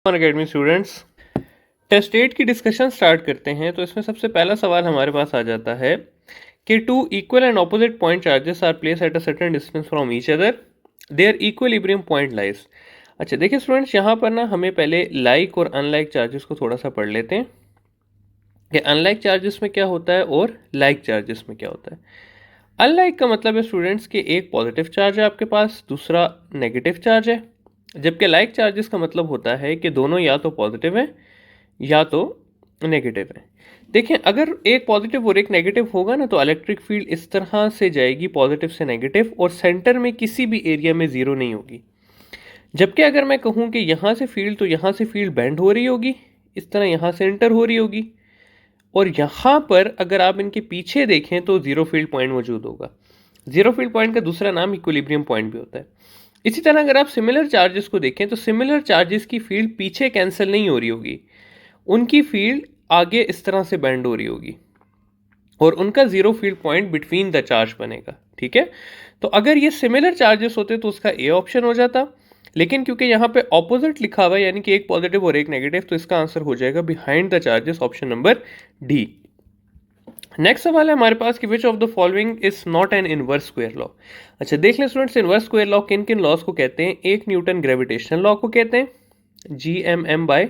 Academy students, test 8 की discussion start करते हैं। तो इसमें सबसे पहला सवाल हमारे पास आ जाता है कि two equal and opposite point charges are place at a certain distance from each other, there equilibrium point lies. अच्छा देखिए स्टूडेंट्स, यहाँ पर ना हमें पहले लाइक और अनलाइक चार्जेस को थोड़ा सा पढ़ लेते हैं कि अनलाइक चार्जेस में क्या होता है और लाइक चार्जेस में क्या होता है। अनलाइक का मतलब है स्टूडेंट्स कि एक पॉजिटिव चार्ज है आपके पास, दूसरा नेगेटिव चार्ज है, जबकि लाइक चार्जेस का मतलब होता है कि दोनों या तो पॉजिटिव है या तो नेगेटिव है। देखें, अगर एक पॉजिटिव और एक नेगेटिव होगा ना तो इलेक्ट्रिक फील्ड इस तरह से जाएगी पॉजिटिव से नेगेटिव और सेंटर में किसी भी एरिया में जीरो नहीं होगी। जबकि अगर मैं कहूँ कि यहाँ से फील्ड, तो यहाँ से फील्ड बेंड हो रही होगी, इस तरह यहाँ से एंटर हो रही होगी, और यहाँ पर अगर आप इनके पीछे देखें तो जीरो फील्ड पॉइंट मौजूद होगा। जीरो फील्ड पॉइंट का दूसरा नाम इक्विलिब्रियम पॉइंट भी होता है। इसी तरह अगर आप सिमिलर चार्जेस को देखें तो सिमिलर चार्जेस की फील्ड पीछे कैंसिल नहीं हो रही होगी, उनकी फील्ड आगे इस तरह से बेंड हो रही होगी और उनका zero field point between the charge बनेगा। ठीक है, तो अगर ये सिमिलर चार्जेस होते तो उसका ए ऑप्शन हो जाता, लेकिन क्योंकि यहाँ पे ऑपोजिट लिखा हुआ है यानी कि एक पॉजिटिव और एक नेगेटिव, तो इसका आंसर हो जाएगा behind the charges, option number D. Next सवाल है हमारे पास कि which of the following is not an inverse square law. अच्छा देख लें स्टूडेंट्स, इनवर्स स्क्वायर लॉ किन किन लॉस को कहते हैं। एक न्यूटन ग्रेविटेशनल लॉ को कहते हैं, GMM बाय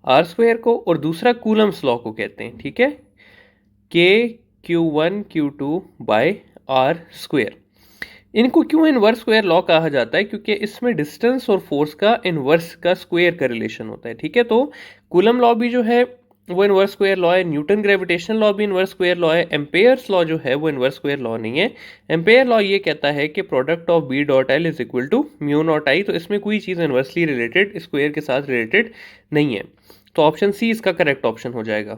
आर स्क्वायर को, और दूसरा कूलम्स लॉ को कहते हैं। ठीक है, KQ1 Q2 bye are square. इनको क्यों इनवर्स स्क्वायर लॉ कहा जाता है? क्योंकि इसमें डिस्टेंस और फोर्स का इनवर्स का स्क्वायर का रिलेशन होता है। ठीक है, तो कूलम लॉ भी जो है वो इनवर्स स्क्वायर लॉ है, न्यूटन ग्रेविटेशनल लॉ भी इनवर्स स्क्वायर लॉ है, एम्पेयर्स लॉ जो है वो इनवर्स स्क्वायर लॉ नहीं है। एम्पेयर लॉ ये कहता है कि product of B dot L is equal to mu naught I, तो इसमें कोई चीज़ इनवर्सली रिलेटेड स्क्वायर के साथ रिलेटेड नहीं है, तो ऑप्शन सी इसका करेक्ट ऑप्शन हो जाएगा।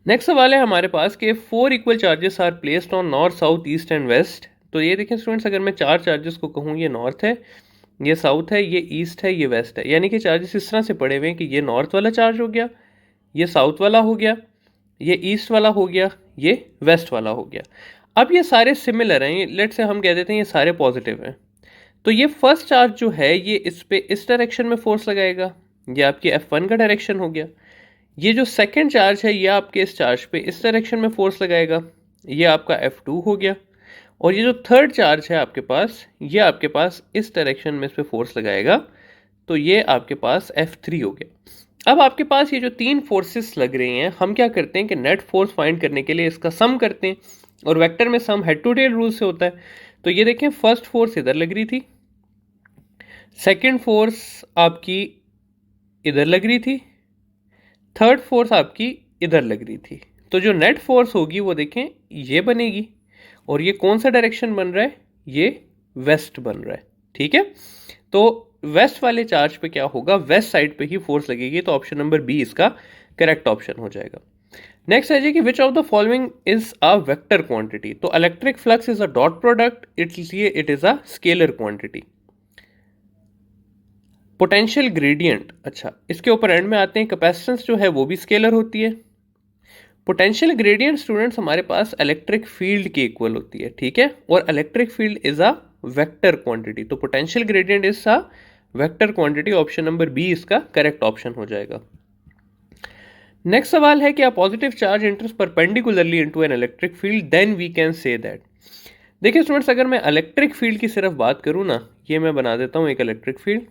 नेक्स्ट सवाल है हमारे पास कि 4 equal charges are placed on north, south, east and west. तो ये देखें स्टूडेंट्स, अगर मैं 4 चार्जेस को कहूँ, ये नॉर्थ है, ये साउथ है, ये ईस्ट है, ये वेस्ट है, यानी कि चार्जेस इस तरह से पड़े हुए हैं कि ये नॉर्थ वाला चार्ज हो गया, ये साउथ वाला हो गया, ये ईस्ट वाला हो गया, ये वेस्ट वाला हो गया। अब ये सारे सिमिलर हैं, लेट से हम कह देते हैं ये सारे पॉजिटिव हैं, तो ये फर्स्ट चार्ज जो है ये इस पे इस डायरेक्शन में फोर्स लगाएगा, ये आपकी F1 का डायरेक्शन हो गया। ये जो सेकंड चार्ज है ये आपके इस चार्ज पे इस डायरेक्शन में फोर्स लगाएगा, ये आपका F2 हो गया। और ये जो थर्ड चार्ज है आपके पास, ये आपके पास इस डायरेक्शन में इस पे फोर्स लगाएगा, तो ये आपके पास F3 हो गया। अब आपके पास ये जो तीन फोर्सेस लग रही हैं, हम क्या करते हैं कि नेट फोर्स फाइंड करने के लिए इसका सम करते हैं, और वेक्टर में सम हेड टू टेल रूल से होता है। तो ये देखें, फर्स्ट फोर्स इधर लग रही थी, सेकेंड फोर्स आपकी इधर लग रही थी, थर्ड फोर्स आपकी इधर लग रही थी, तो जो नेट फोर्स होगी वो देखें ये बनेगी, और ये कौन सा डायरेक्शन बन रहा है, ये वेस्ट बन रहा है। ठीक है, तो वेस्ट वाले चार्ज पे क्या होगा, वेस्ट साइड पे ही फोर्स लगेगी, तो ऑप्शन नंबर बी इसका करेक्ट ऑप्शन हो जाएगा। नेक्स्ट है जी कि which of the following is a vector quantity. तो electric flux is a dot product, इसलिए it is a scalar quantity. Potential gradient, अच्छा इसके ऊपर एंड में आते हैं, कैपेसिटेंस जो है वो भी स्केलर होती है। पोटेंशियल ग्रेडियंट स्टूडेंट्स हमारे पास इलेक्ट्रिक फील्ड के इक्वल होती है। ठीक है, और electric field is a vector quantity, तो potential gradient is a vector quantity, option number B इसका करेक्ट ऑप्शन हो जाएगा। नेक्स्ट सवाल है कि a positive charge enters perpendicularly into an electric field, then we can say that. देखिए students, अगर मैं इलेक्ट्रिक फील्ड की सिर्फ बात करूं ना, ये मैं बना देता हूं एक इलेक्ट्रिक फील्ड।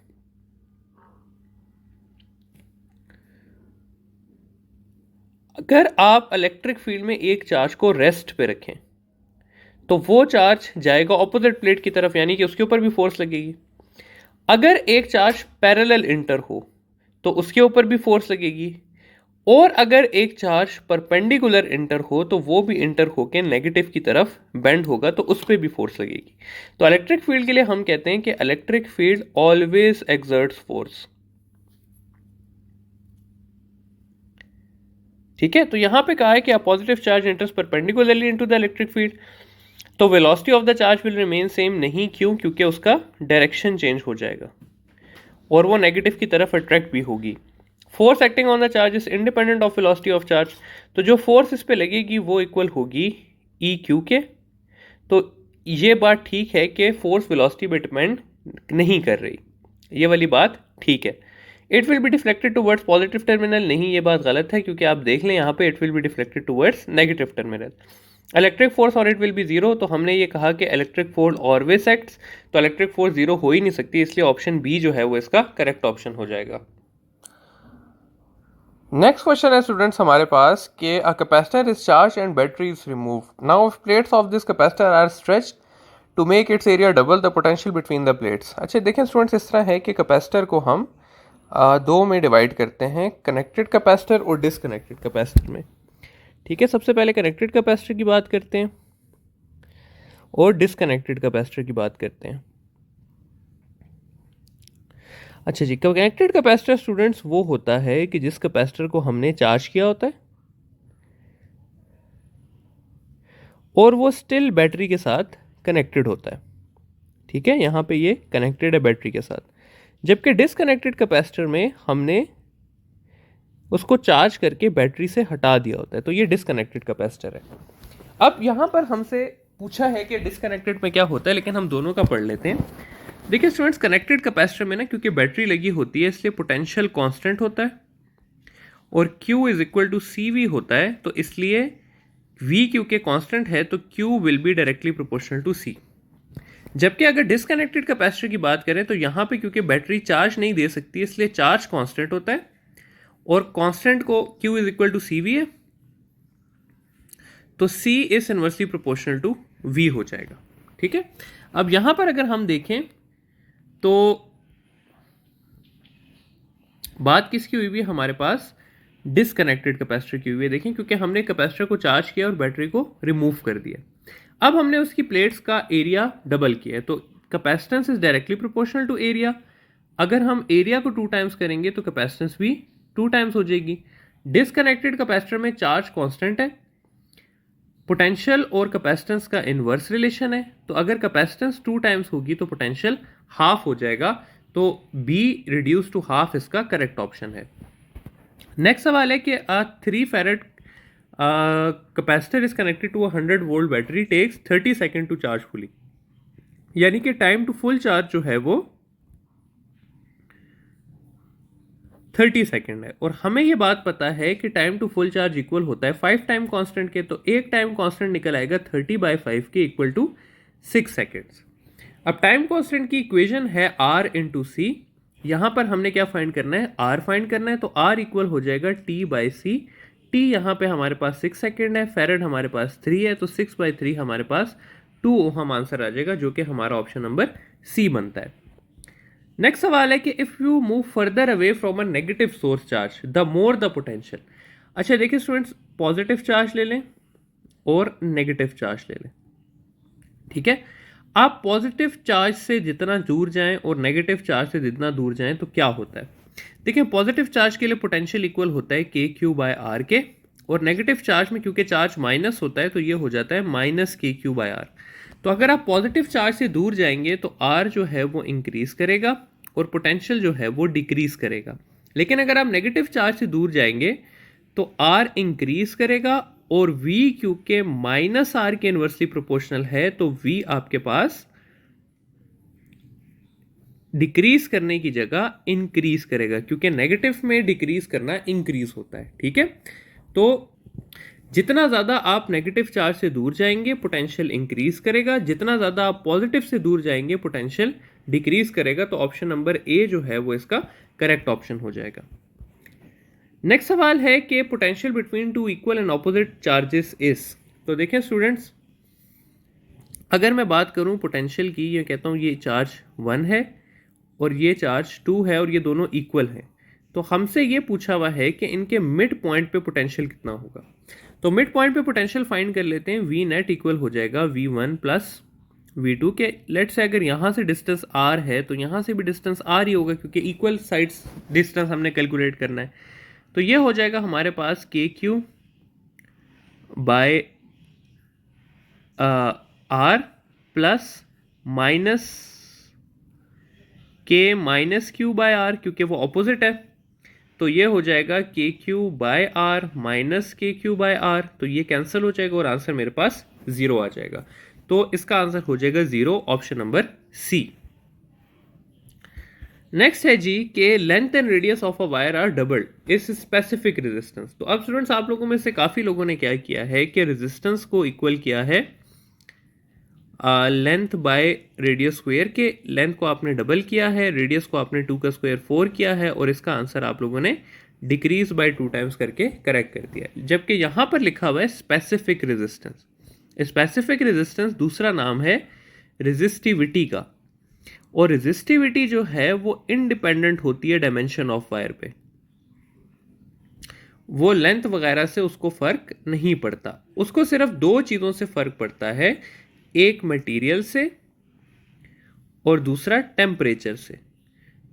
अगर आप इलेक्ट्रिक फील्ड में एक चार्ज को रेस्ट पे रखें तो वो चार्ज जाएगा ऑपोजिट प्लेट की तरफ, यानी कि उसके ऊपर भी फोर्स लगेगी। अगर एक चार्ज पैरेलल इंटर हो तो उसके ऊपर भी फोर्स लगेगी, और अगर एक चार्ज परपेंडिकुलर इंटर हो तो वो भी इंटर होकर नेगेटिव की तरफ बेंड होगा, तो उस पर भी फोर्स लगेगी। तो इलेक्ट्रिक फील्ड के लिए हम कहते हैं कि electric field always exerts force. ठीक है, तो यहां पे कहा है कि a positive charge enters perpendicularly into the electric field, तो velocity of the charge will remain same, नहीं क्यों, क्योंकि उसका डायरेक्शन चेंज हो जाएगा और वो नेगेटिव की तरफ अट्रैक्ट भी होगी। Force acting on the charge is independent of velocity of charge, तो जो फोर्स इस पे लगेगी वो इक्वल होगी ई क्यू के। तो ये बात ठीक है कि फोर्स वेलोसिटी पे डिपेंड नहीं कर रही, ये वाली बात ठीक है। It will be deflected towards positive terminal, नहीं ये बात गलत है क्योंकि आप देख लें यहाँ पे it will be deflected towards negative terminal. Electric force और इट विल बी जीरो, तो हमने ये कहा कि इलेक्ट्रिक फोर्स ऑलवेज एक्ट्स, तो इलेक्ट्रिक फोर्स जीरो हो ही नहीं सकती, इसलिए ऑप्शन बी जो है वो इसका करेक्ट ऑप्शन हो जाएगा। नेक्स्ट क्वेश्चन है स्टूडेंट्स हमारे पास कि a capacitor is charge and battery is remove, now if plates of this capacitor are stretched to make its area double the potential between the plates. अच्छा देखें students, इस तरह है कि कैपेसिटर को हम दो में डिवाइड करते हैं, कनेक्टेड कैपेसिटर और डिसकनेक्टेड कैपेसिटर में। ठीक है, सबसे पहले कनेक्टेड कैपेसिटर की बात करते हैं और डिसकनेक्टेड कैपेसिटर की बात करते हैं। अच्छा जी, कनेक्टेड कैपेसिटर स्टूडेंट्स वो होता है कि जिस कैपेसिटर को हमने चार्ज किया होता है और वो स्टिल बैटरी के साथ कनेक्टेड होता है। ठीक है, यहाँ पे ये कनेक्टेड है बैटरी के साथ, जबकि डिसकनेक्टेड कैपेसिटर में हमने उसको चार्ज करके बैटरी से हटा दिया होता है, तो ये डिसकनेक्टेड कैपेसिटर है। अब यहाँ पर हमसे पूछा है कि डिसकनेक्टेड में क्या होता है, लेकिन हम दोनों का पढ़ लेते हैं। देखिए स्टूडेंट्स, कनेक्टेड कैपेसिटर में ना क्योंकि बैटरी लगी होती है इसलिए पोटेंशियल कांस्टेंट होता है और Q is equal to CV होता है, तो इसलिए V क्योंकि कांस्टेंट है तो Q will be directly proportional to C। जबकि अगर डिसकनेक्टेड कैपेसिटर की बात करें तो यहाँ पे क्योंकि बैटरी चार्ज नहीं दे सकती इसलिए चार्ज कांस्टेंट होता है और कांस्टेंट को Q is equal to CV है, तो C is inversely proportional to V हो जाएगा। ठीक है, अब यहां पर अगर हम देखें तो बात किसकी हुई हुई है, हमारे पास डिसकनेक्टेड कैपेसिटर की हुई है। देखें, क्योंकि हमने कैपेसिटर को चार्ज किया और बैटरी को रिमूव कर दिया, अब हमने उसकी प्लेट्स का एरिया डबल किया है, तो capacitance is directly proportional to area. अगर हम एरिया को 2 टाइम्स करेंगे तो कैपेसिटेंस भी 2 टाइम्स हो जाएगी। डिसकनेक्टेड कैपेसिटर में चार्ज कांस्टेंट है, पोटेंशियल और कैपेसिटेंस का इनवर्स रिलेशन है, तो अगर कैपेसिटेंस 2 टाइम्स होगी तो पोटेंशियल हाफ हो जाएगा, तो बी रिड्यूस टू हाफ इसका करेक्ट ऑप्शन है। नेक्स्ट सवाल है कि 3 farad capacitor is connected to 100 volt battery takes 30 second to charge fully, यानी कि टाइम टू फुल चार्ज जो है वो 30 सेकेंड है, और हमें ये बात पता है कि time to full charge equal होता है 5 टाइम कांस्टेंट के, तो एक टाइम कांस्टेंट निकल आएगा 30/5 के इक्वल टू 6 सेकेंड्स। अब टाइम कांस्टेंट की इक्वेशन है R इंटू सी, यहां पर हमने क्या फाइंड करना है, R फाइंड करना है, तो R इक्वल हो जाएगा T/C। T यहाँ पे हमारे पास 6 सेकेंड है, फेरेड हमारे पास 3 है, तो 6/3 हमारे पास 2 ओहम आंसर आ जाएगा, जो कि हमारा ऑप्शन नंबर सी बनता है। नेक्स्ट सवाल है कि if you move further away from a negative source charge the more the potential. अच्छा देखिए स्टूडेंट्स, पॉजिटिव चार्ज ले लें और नेगेटिव चार्ज ले लें। ठीक है, आप पॉजिटिव चार्ज से जितना दूर जाएं और नेगेटिव चार्ज से जितना दूर जाएं तो क्या होता है। देखिए, पॉजिटिव चार्ज के लिए पोटेंशियल इक्वल होता है KQ/R के, और नेगेटिव चार्ज में क्योंकि चार्ज माइनस होता है तो ये हो जाता है -KQ/R। तो अगर आप पॉजिटिव चार्ज से दूर जाएंगे तो R जो है वो इंक्रीज करेगा और पोटेंशियल जो है वो डिक्रीज करेगा, लेकिन अगर आप नेगेटिव चार्ज से दूर जाएंगे तो R इंक्रीज करेगा और V क्योंकि -R के इनवर्सली प्रोपोर्शनल है तो V आपके पास डिक्रीज करने की जगह इंक्रीज करेगा, क्योंकि नेगेटिव में डिक्रीज करना इंक्रीज होता है। ठीक है, तो जितना ज़्यादा आप नेगेटिव चार्ज से दूर जाएंगे पोटेंशियल इंक्रीज करेगा, जितना ज़्यादा आप पॉजिटिव से दूर जाएंगे पोटेंशियल डिक्रीज करेगा, तो ऑप्शन नंबर ए जो है वो इसका करेक्ट ऑप्शन हो जाएगा। नेक्स्ट सवाल है कि potential between two equal and opposite charges is. तो देखें स्टूडेंट्स, अगर मैं बात करूं पोटेंशियल की, ये कहता हूं ये चार्ज 1 है और ये चार्ज 2 है और ये दोनों इक्वल हैं, तो हमसे ये पूछा हुआ है कि इनके मिड पॉइंट पे पोटेंशियल कितना होगा। तो मिड पॉइंट पे पोटेंशियल फाइंड कर लेते हैं। V नेट इक्वल हो जाएगा V1 प्लस V2 के। लेट्स से अगर यहाँ से डिस्टेंस R है तो यहाँ से भी डिस्टेंस R ही होगा, क्योंकि इक्वल साइड्स डिस्टेंस हमने कैलकुलेट करना है। तो ये हो जाएगा हमारे पास KQ by R plus minus K minus Q by R, क्योंकि वो ऑपोजिट है, तो ये हो जाएगा KQ by R minus KQ by R, तो ये कैंसिल हो जाएगा और आंसर मेरे पास 0 आ जाएगा। तो इसका आंसर हो जाएगा 0, ऑप्शन नंबर सी। नेक्स्ट है जी कि length and radius of a wire are doubled is specific resistance. तो अब स्टूडेंट्स आप लोगों में से काफ़ी लोगों ने क्या किया है कि रेजिस्टेंस को इक्वल किया है लेंथ बाय रेडियस स्क्वायर के। लेंथ को आपने डबल किया है, रेडियस को आपने 2 का स्क्वायर 4 किया है, और इसका आंसर आप लोगों ने डिक्रीज बाय 2 टाइम्स करके करेक्ट कर दिया। जबकि यहाँ पर लिखा हुआ है स्पेसिफिक रेजिस्टेंस। स्पेसिफिक रेजिस्टेंस दूसरा नाम है रेजिस्टिविटी का, और रेजिस्टिविटी जो है वो इंडिपेंडेंट होती है डायमेंशन ऑफ वायर पे, वो लेंथ वगैरह से उसको फर्क नहीं पड़ता। उसको सिर्फ दो चीज़ों से फर्क पड़ता है, एक मटेरियल से और दूसरा टेम्परेचर से।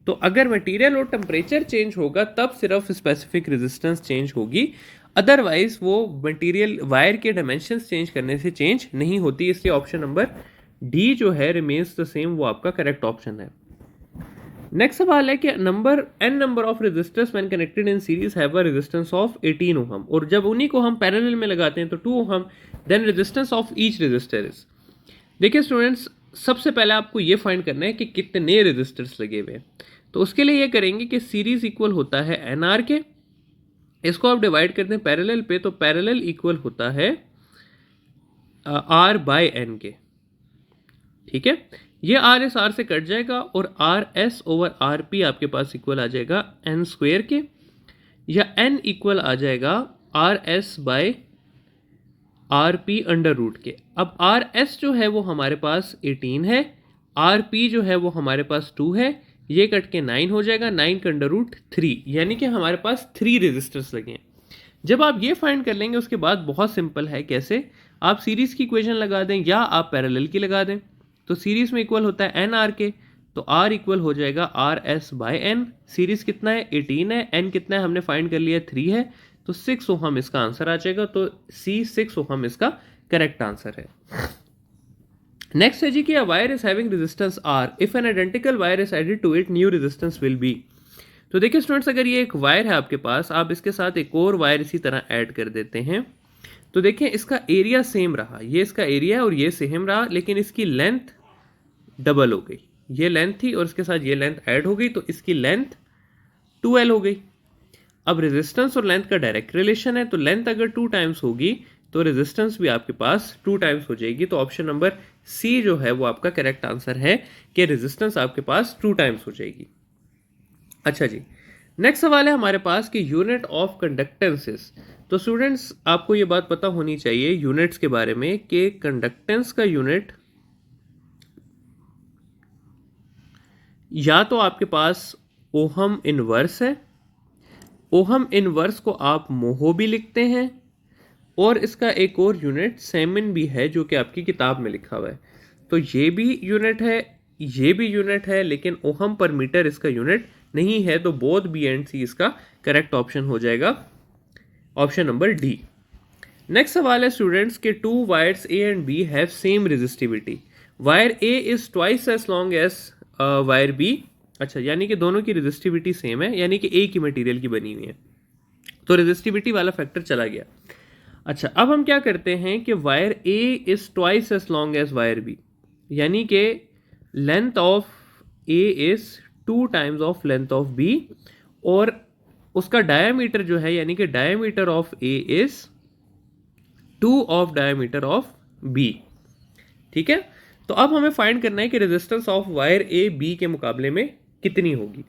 तो अगर मटेरियल और टेम्परेचर चेंज होगा तब सिर्फ स्पेसिफिक रेजिस्टेंस चेंज होगी, अदरवाइज वो मटेरियल वायर के डायमेंशंस चेंज करने से चेंज नहीं होती। इसलिए ऑप्शन नंबर डी जो है रिमेन्स द सेम, वो आपका करेक्ट ऑप्शन है। नेक्स्ट सवाल है कि number of resistors when connected in series have a resistance of 18 ohm, और जब उन्हीं को हम पैरेलल में लगाते हैं तो 2 ohm, then resistance of each resistor is. देखिए स्टूडेंट्स, सबसे पहले आपको ये फाइंड करना है कि कितने रेजिस्टर्स लगे हुए हैं। तो उसके लिए ये करेंगे कि सीरीज इक्वल होता है एन आर के, इसको आप डिवाइड करते हैं पैरेलल पे, तो पैरेलल इक्वल होता है आर बाय एन के। ठीक है, ये आर एस आर से कट जाएगा और R S over R P आपके पास इक्वल आ जाएगा एन स्क्वेयर के, या एन इक्वल आ जाएगा R S by R P under root के। अब आर एस जो है वो हमारे पास 18 है, आर पी जो है वो हमारे पास 2 है, ये कट के 9 हो जाएगा, 9 का अंडर रूट 3, यानी कि हमारे पास 3 रेजिस्टर्स लगे हैं। जब आप ये फाइंड कर लेंगे उसके बाद बहुत सिंपल है, कैसे आप सीरीज की इक्वेशन लगा दें या आप पैरेलल की लगा दें। तो सीरीज में इक्वल होता है एन आर के, तो आर इक्वल हो जाएगा R S by N. Series कितना है 18 है, एन कितना है हमने फाइंड कर लिया 3 है, तो 6 ओहम इसका आंसर आ जाएगा। तो सी 6 ओहम इसका करेक्ट आंसर है। नेक्स्ट है जी कि a wire is having resistance R, if N identical wire is added to it new resistance will be. तो देखिए स्टूडेंट्स, अगर ये एक वायर है आपके पास, आप इसके साथ एक और वायर इसी तरह ऐड कर देते हैं, तो देखिए इसका एरिया सेम रहा, ये इसका एरिया और ये सेम रहा, लेकिन इसकी लेंथ डबल हो गई। ये लेंथ थी और इसके साथ ये लेंथ ऐड हो गई, तो इसकी लेंथ 2L हो गई। अब रेजिस्टेंस और लेंथ का डायरेक्ट रिलेशन है, तो लेंथ अगर 2 टाइम्स होगी तो रेजिस्टेंस भी आपके पास 2 टाइम्स हो जाएगी। तो ऑप्शन नंबर सी जो है वो आपका करेक्ट आंसर है कि रेजिस्टेंस आपके पास 2 टाइम्स हो जाएगी। अच्छा जी, नेक्स्ट सवाल है हमारे पास कि यूनिट ऑफ कंडक्टेंसेस। तो स्टूडेंट्स, आपको ये बात पता होनी चाहिए यूनिट्स के बारे में कि कंडक्टेंस का यूनिट या तो आपके पास ओहम इनवर्स है, ओहम इनवर्स को आप मोहो भी लिखते हैं, और इसका एक और यूनिट सेमिन भी है जो कि आपकी किताब में लिखा हुआ है। तो ये भी यूनिट है, ये भी यूनिट है, लेकिन ओहम पर मीटर इसका यूनिट नहीं है। तो बोथ बी एंड सी इसका करेक्ट ऑप्शन हो जाएगा, ऑप्शन नंबर डी। नेक्स्ट सवाल है स्टूडेंट्स के 2 wires A and B have same resistivity, wire A is twice as long as wire B. अच्छा, यानी कि दोनों की रेजिस्टिविटी सेम है, यानी कि एक ही मटेरियल की बनी हुई है, तो रेजिस्टिविटी वाला फैक्टर चला गया। अच्छा, अब हम क्या करते हैं कि wire A is twice as long as wire B, यानी कि length of A is 2 times of length of B, और उसका डायमीटर जो है, यानी कि diameter of A is 2 of diameter of B. ठीक है, तो अब हमें फाइंड करना है कि resistance of wire A B के मुकाबले में कितनी होगी।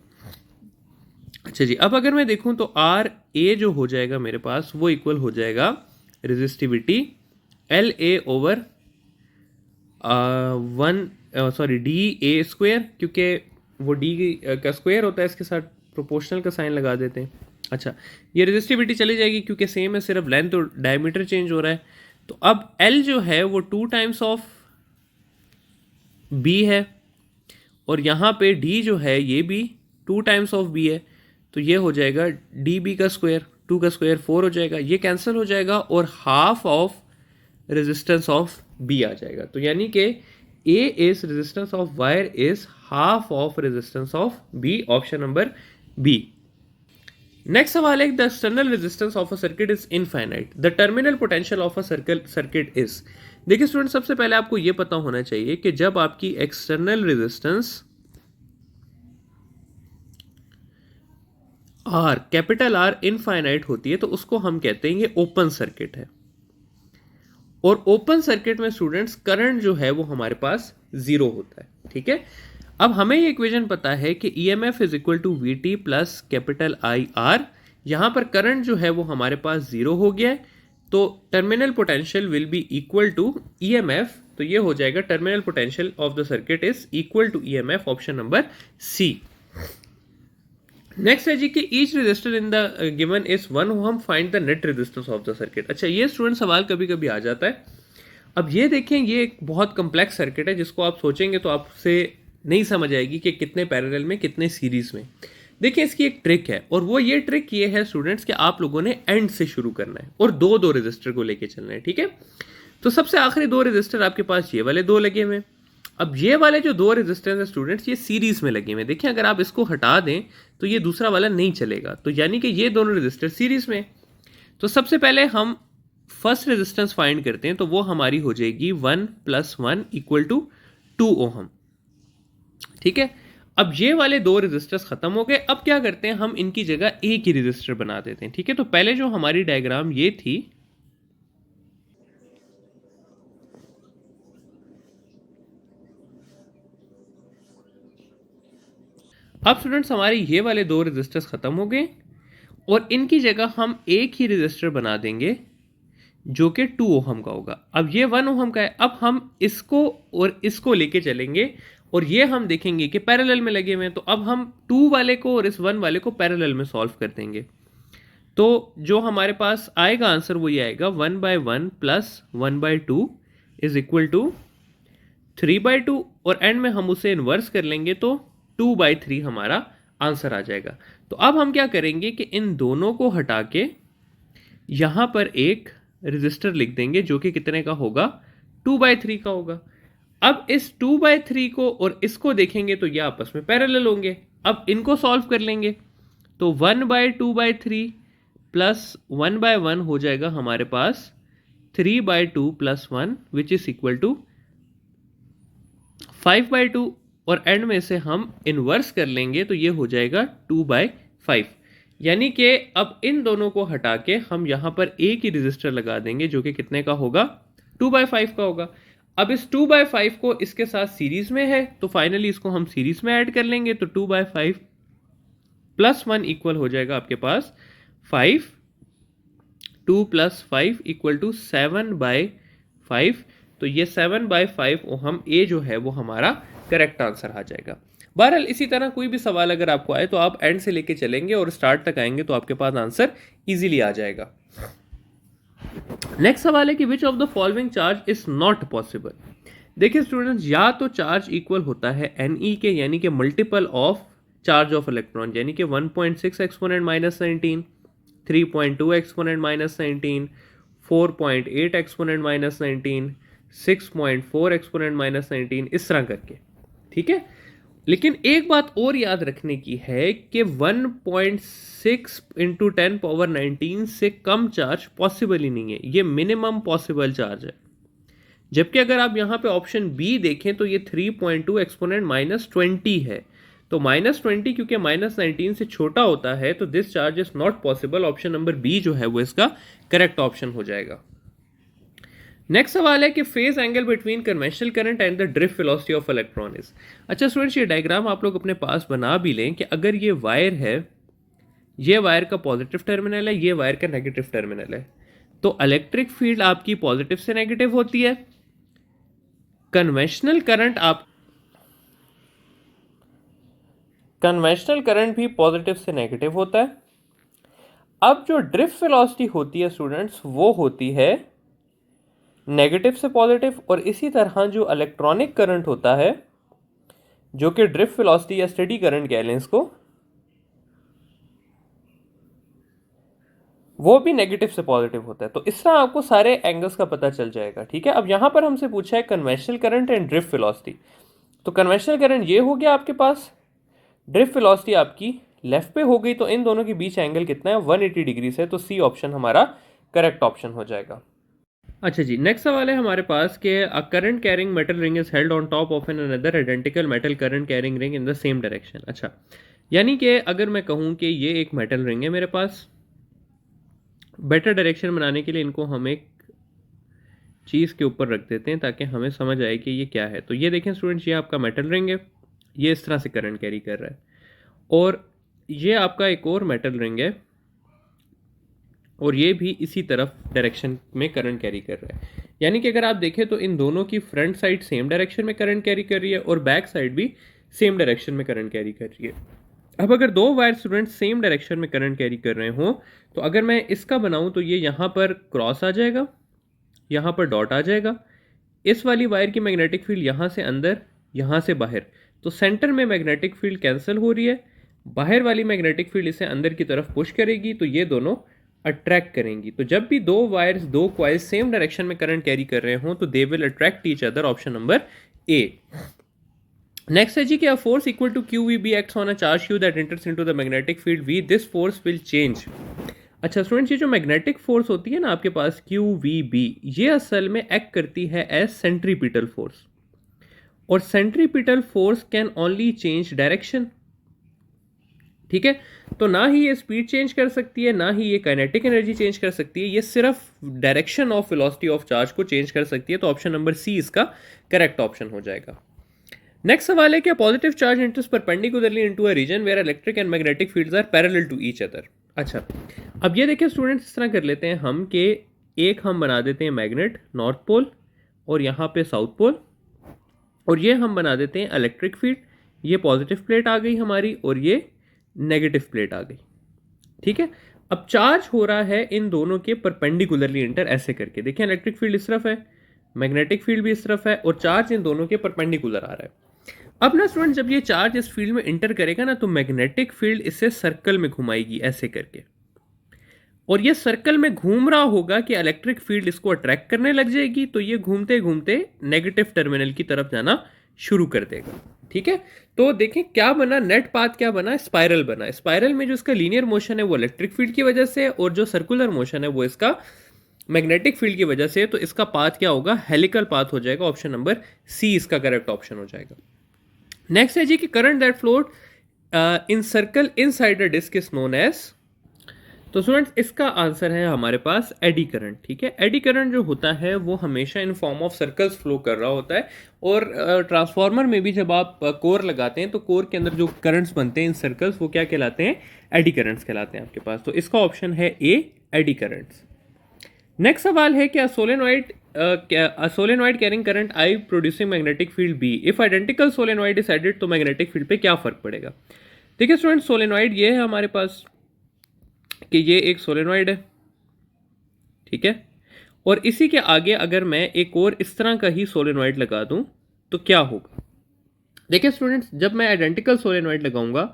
अच्छा जी, अब अगर मैं देखूं तो आर ए जो हो जाएगा मेरे पास वो इक्वल हो जाएगा resistivity L A over D A square, क्योंकि वो डी का स्क्वायर होता है, इसके साथ प्रोपोर्शनल का साइन लगा देते हैं। अच्छा, ये रेजिस्टिविटी चली जाएगी क्योंकि सेम है, सिर्फ लेंथ और डायमीटर चेंज हो रहा है। तो अब एल जो है वो 2 टाइम्स ऑफ बी है, और यहाँ पे डी जो है ये भी 2 टाइम्स ऑफ बी है, तो ये हो जाएगा डी बी का स्क्वायर, 2 का स्क्वायर 4 हो जाएगा, ये कैंसिल हो जाएगा और half of resistance of B आ जाएगा। तो यानी कि A is resistance of wire is half of resistance of B, option number B. Next सवाल है the external resistance of a circuit is infinite, the terminal potential of a circuit is. देखिए student, सबसे पहले आपको यह पता होना चाहिए कि जब आपकी external resistance R, capital R infinite होती है तो उसको हम कहते हैं ये ओपन सर्किट है। और ओपन सर्किट में स्टूडेंट्स करंट जो है वो हमारे पास जीरो होता है, ठीक है। अब हमें ये इक्वेशन पता है कि EMF is equal to V T plus capital I R. यहां पर करंट जो है वो हमारे पास जीरो हो गया है, तो terminal potential will be equal to EMF. तो ये हो जाएगा terminal potential of the circuit is equal to EMF, option number C. Next है जी कि each resistor in the given is 1 ohm, find the net resistance of the circuit. अच्छा, ये student सवाल कभी कभी आ जाता है। अब ये देखें, ये एक बहुत कम्प्लेक्स सर्किट है जिसको आप सोचेंगे तो आपसे नहीं समझ आएगी कि कितने पैरेलल में कितने सीरीज में। देखिए, इसकी एक ट्रिक है, और वो ये ट्रिक ये है स्टूडेंट्स कि आप लोगों ने एंड से शुरू करना है और दो दो रेजिस्टर को लेके चलना है, ठीक है। तो सबसे आखिरी दो रेजिस्टर आपके पास ये वाले दो लगे हुए। अब ये वाले जो दो रेजिस्टेंस है स्टूडेंट्स, ये सीरीज में लगे हुए। देखिए, अगर आप इसको हटा दें तो ये दूसरा वाला नहीं चलेगा, तो यानी कि ये दोनों रेजिस्टर सीरीज में। तो सबसे पहले हम फर्स्ट रेजिस्टेंस फाइंड करते हैं, तो वो हमारी हो जाएगी 1 + 1 = 2 ओहम, ठीक है। अब ये वाले दो रेजिस्टर्स खत्म हो गए। अब क्या करते हैं, हम इनकी जगह एक ही रेजिस्टर बना देते हैं, ठीक है। तो पहले जो हमारी डायग्राम ये थी, अब स्टूडेंट्स हमारे ये वाले दो रेजिस्टर्स खत्म हो गए और इनकी जगह हम एक ही रेजिस्टर बना देंगे जो कि 2 ओहम का होगा। अब ये 1 ओहम का है। अब हम इसको और इसको लेके चलेंगे और ये हम देखेंगे कि पैरेलल में लगे हुए हैं। तो अब हम 2 वाले को और इस 1 वाले को पैरेलल में सॉल्व कर देंगे। तो जो हमारे पास आएगा आंसर वो ये आएगा 1/1 + 1/2 = 3/2, और एंड में हम उसे इन्वर्स कर लेंगे तो 2/3 हमारा आंसर आ जाएगा। तो अब हम क्या करेंगे कि इन दोनों को हटा के यहां पर एक रेजिस्टर लिख देंगे जो कि कितने का होगा, 2/3 का होगा। अब इस 2/3 को और इसको देखेंगे तो ये आपस में पैरेलल होंगे। अब इनको सॉल्व कर लेंगे तो 1/2/3 + 1/1 हो जाएगा हमारे पास 3/2 + 1 विच इज इक्वल टू 5/2, और एंड में से हम इन्वर्स कर लेंगे तो ये हो जाएगा 2/5। यानी कि अब इन दोनों को हटा के हम यहां पर एक ही रेजिस्टर लगा देंगे जो कि कितने का होगा, 2/5 का होगा। अब इस 2/5 को इसके साथ सीरीज में है तो फाइनली इसको हम सीरीज में ऐड कर लेंगे तो 2/5 + 1 इक्वल हो जाएगा आपके पास 5। 2 + 5 = 7/5। तो ये 7/5 ओहम ए जो है वो हमारा करेक्ट आंसर आ जाएगा। बहरहाल इसी तरह कोई भी सवाल अगर आपको आए तो आप एंड से लेके चलेंगे और स्टार्ट तक आएंगे तो आपके पास आंसर इजीली आ जाएगा। नेक्स्ट सवाल है कि which of the following charge is not possible. देखिए स्टूडेंट्स, या तो चार्ज इक्वल होता है Ne के, यानी कि multiple of charge of electron, यानी कि 1.6 एक्सपोनेंट -19, 3.2 एक्सपोनेंट -19, 4.8 एक्सपोनेंट -19, 6.4 एक्सपोनेंट -19, इस तरह करके, ठीक है। लेकिन एक बात और याद रखने की है कि 1.6 × 10⁻19 से कम चार्ज पॉसिबल ही नहीं है, ये मिनिमम पॉसिबल चार्ज है। जबकि अगर आप यहाँ पे ऑप्शन बी देखें तो ये 3.2 एक्सपोनेंट -20 है। तो -20 क्योंकि -19 से छोटा होता है तो this charge is not possible. Option number B जो है वो इसका करेक्ट ऑप्शन हो जाएगा। नेक्स्ट सवाल है कि phase angle between conventional current and the drift velocity of electron is. अच्छा स्टूडेंट्स, ये डायग्राम आप लोग अपने पास बना भी लें कि अगर ये वायर है, ये वायर का पॉजिटिव टर्मिनल है, ये वायर का नेगेटिव टर्मिनल है, तो इलेक्ट्रिक फील्ड आपकी पॉजिटिव से नेगेटिव होती है, कन्वेंशनल करंट भी पॉजिटिव से नेगेटिव होता है। अब जो ड्रिफ्ट वेलोसिटी होती है स्टूडेंट्स वो होती है नेगेटिव से पॉजिटिव, और इसी तरह जो इलेक्ट्रॉनिक करंट होता है जो कि ड्रिफ्ट वेलोसिटी या स्टेडी करंट कह लें इसको, वो भी नेगेटिव से पॉजिटिव होता है। तो इस तरह आपको सारे एंगल्स का पता चल जाएगा, ठीक है। अब यहां पर हमसे पूछा है conventional current and drift velocity. तो कन्वेंशनल करंट ये हो गया आपके पास, ड्रिफ्ट वेलोसिटी आपकी लेफ्ट पे हो गई, तो इन दोनों के बीच एंगल कितना है, 180 डिग्री से। तो सी ऑप्शन हमारा करेक्ट ऑप्शन हो जाएगा। अच्छा जी, नेक्स्ट सवाल है हमारे पास कि a current carrying metal ring is held on top of an another identical metal current carrying ring in the same direction. अच्छा, यानी कि अगर मैं कहूँ कि ये एक मेटल रिंग है मेरे पास, बेटर डायरेक्शन बनाने के लिए इनको हम एक चीज़ के ऊपर रख देते हैं ताकि हमें समझ आए कि ये क्या है। तो ये देखें स्टूडेंट्स, ये आपका मेटल रिंग है, ये इस तरह से करंट कैरी कर रहा है, और ये आपका एक और मेटल रिंग है और ये भी इसी तरफ डायरेक्शन में करंट कैरी कर रहा है। यानी कि अगर आप देखें तो इन दोनों की फ्रंट साइड सेम डायरेक्शन में करंट कैरी कर रही है और बैक साइड भी सेम डायरेक्शन में करंट कैरी कर रही है। अब अगर दो वायर स्टूडेंट सेम डायरेक्शन में करंट कैरी कर रहे हो, तो अगर मैं इसका बनाऊं तो ये यहाँ पर क्रॉस आ जाएगा, यहाँ पर डॉट आ जाएगा, इस वाली वायर की मैग्नेटिक फील्ड यहाँ से अंदर, यहाँ से बाहर, तो सेंटर में मैग्नेटिक फील्ड कैंसिल हो रही है, बाहर वाली मैग्नेटिक फील्ड इसे अंदर की तरफ पुश करेगी, तो ये दोनों अट्रैक्ट करेंगी। तो जब भी दो वायर्स, दो कॉइल्स सेम डायरेक्शन में करंट कैरी कर रहे हो तो they will attract each other, option number A. Next है जी कि a force equal to Q V B acts on a charge Q that enters into the magnetic field V, this force will change. अच्छा students, ये जो magnetic force होती है ना आपके पास Q V B, ये असल में एक्ट करती है एज सेंट्रीपिटल फोर्स, और centripetal force can only change direction. ठीक है, तो ना ही ये स्पीड चेंज कर सकती है, ना ही ये काइनेटिक एनर्जी चेंज कर सकती है, ये सिर्फ direction of velocity of charge को चेंज कर सकती है। तो ऑप्शन नंबर सी इसका करेक्ट ऑप्शन हो जाएगा। नेक्स्ट सवाल है कि positive charge enters perpendicularly into a region where electric and magnetic fields are parallel to each other. अच्छा, अब ये देखिए स्टूडेंट्स, इस तरह कर लेते हैं हम कि एक हम बना देते हैं मैग्नेट नॉर्थ पोल और यहाँ पे साउथ पोल, और ये हम बना देते हैं इलेक्ट्रिक फील्ड, ये पॉजिटिव प्लेट आ गई हमारी और ये नेगेटिव प्लेट आ गई। ठीक है, अब चार्ज हो रहा है इन दोनों के परपेंडिकुलरली इंटर, ऐसे करके देखिए इलेक्ट्रिक फील्ड इस तरफ है, मैग्नेटिक फील्ड भी इस तरफ है, और चार्ज इन दोनों के परपेंडिकुलर आ रहा है। अब ना स्टूडेंट, जब ये चार्ज इस फील्ड में इंटर करेगा ना तो मैग्नेटिक फील्ड इसे सर्कल में घुमाएगी ऐसे करके, और ये सर्कल में घूम रहा होगा कि इलेक्ट्रिक फील्ड इसको अट्रैक्ट करने लग जाएगी, तो ये घूमते घूमते नेगेटिव टर्मिनल की तरफ जाना शुरू कर देगा। ठीक है, तो देखें क्या बना, नेट पाथ क्या बना, स्पाइरल बना। स्पाइरल में जो इसका लीनियर मोशन है वो इलेक्ट्रिक फील्ड की वजह से, और जो सर्कुलर मोशन है वो इसका मैग्नेटिक फील्ड की वजह से, तो इसका पाथ क्या होगा, हेलिकल पाथ हो जाएगा। ऑप्शन नंबर सी इसका करेक्ट ऑप्शन हो जाएगा। नेक्स्ट है जी कि current that float in circle inside the disc is known as, तो स्टूडेंट्स इसका आंसर है हमारे पास एडी करंट। ठीक है, एडी करंट जो होता है वो हमेशा in form of circles flow कर रहा होता है, और ट्रांसफार्मर में भी जब आप कोर लगाते हैं तो कोर के अंदर जो करंट्स बनते हैं इन सर्कल्स वो क्या कहलाते हैं, एडी करंट्स कहलाते हैं आपके पास। तो इसका ऑप्शन है ए, एडी करंट्स। नेक्स्ट सवाल है कि solenoid carrying current I producing magnetic field B, if identical solenoid is added तो मैग्नेटिक फील्ड पे क्या फर्क पड़ेगा। देखिए स्टूडेंट, सोलेनॉइड ये है हमारे पास कि ये एक सोलेनॉइड है, ठीक है, और इसी के आगे अगर मैं एक और इस तरह का ही सोलेनॉइड लगा दूं तो क्या होगा। देखिए स्टूडेंट्स, जब मैं आइडेंटिकल सोलेनॉइड लगाऊंगा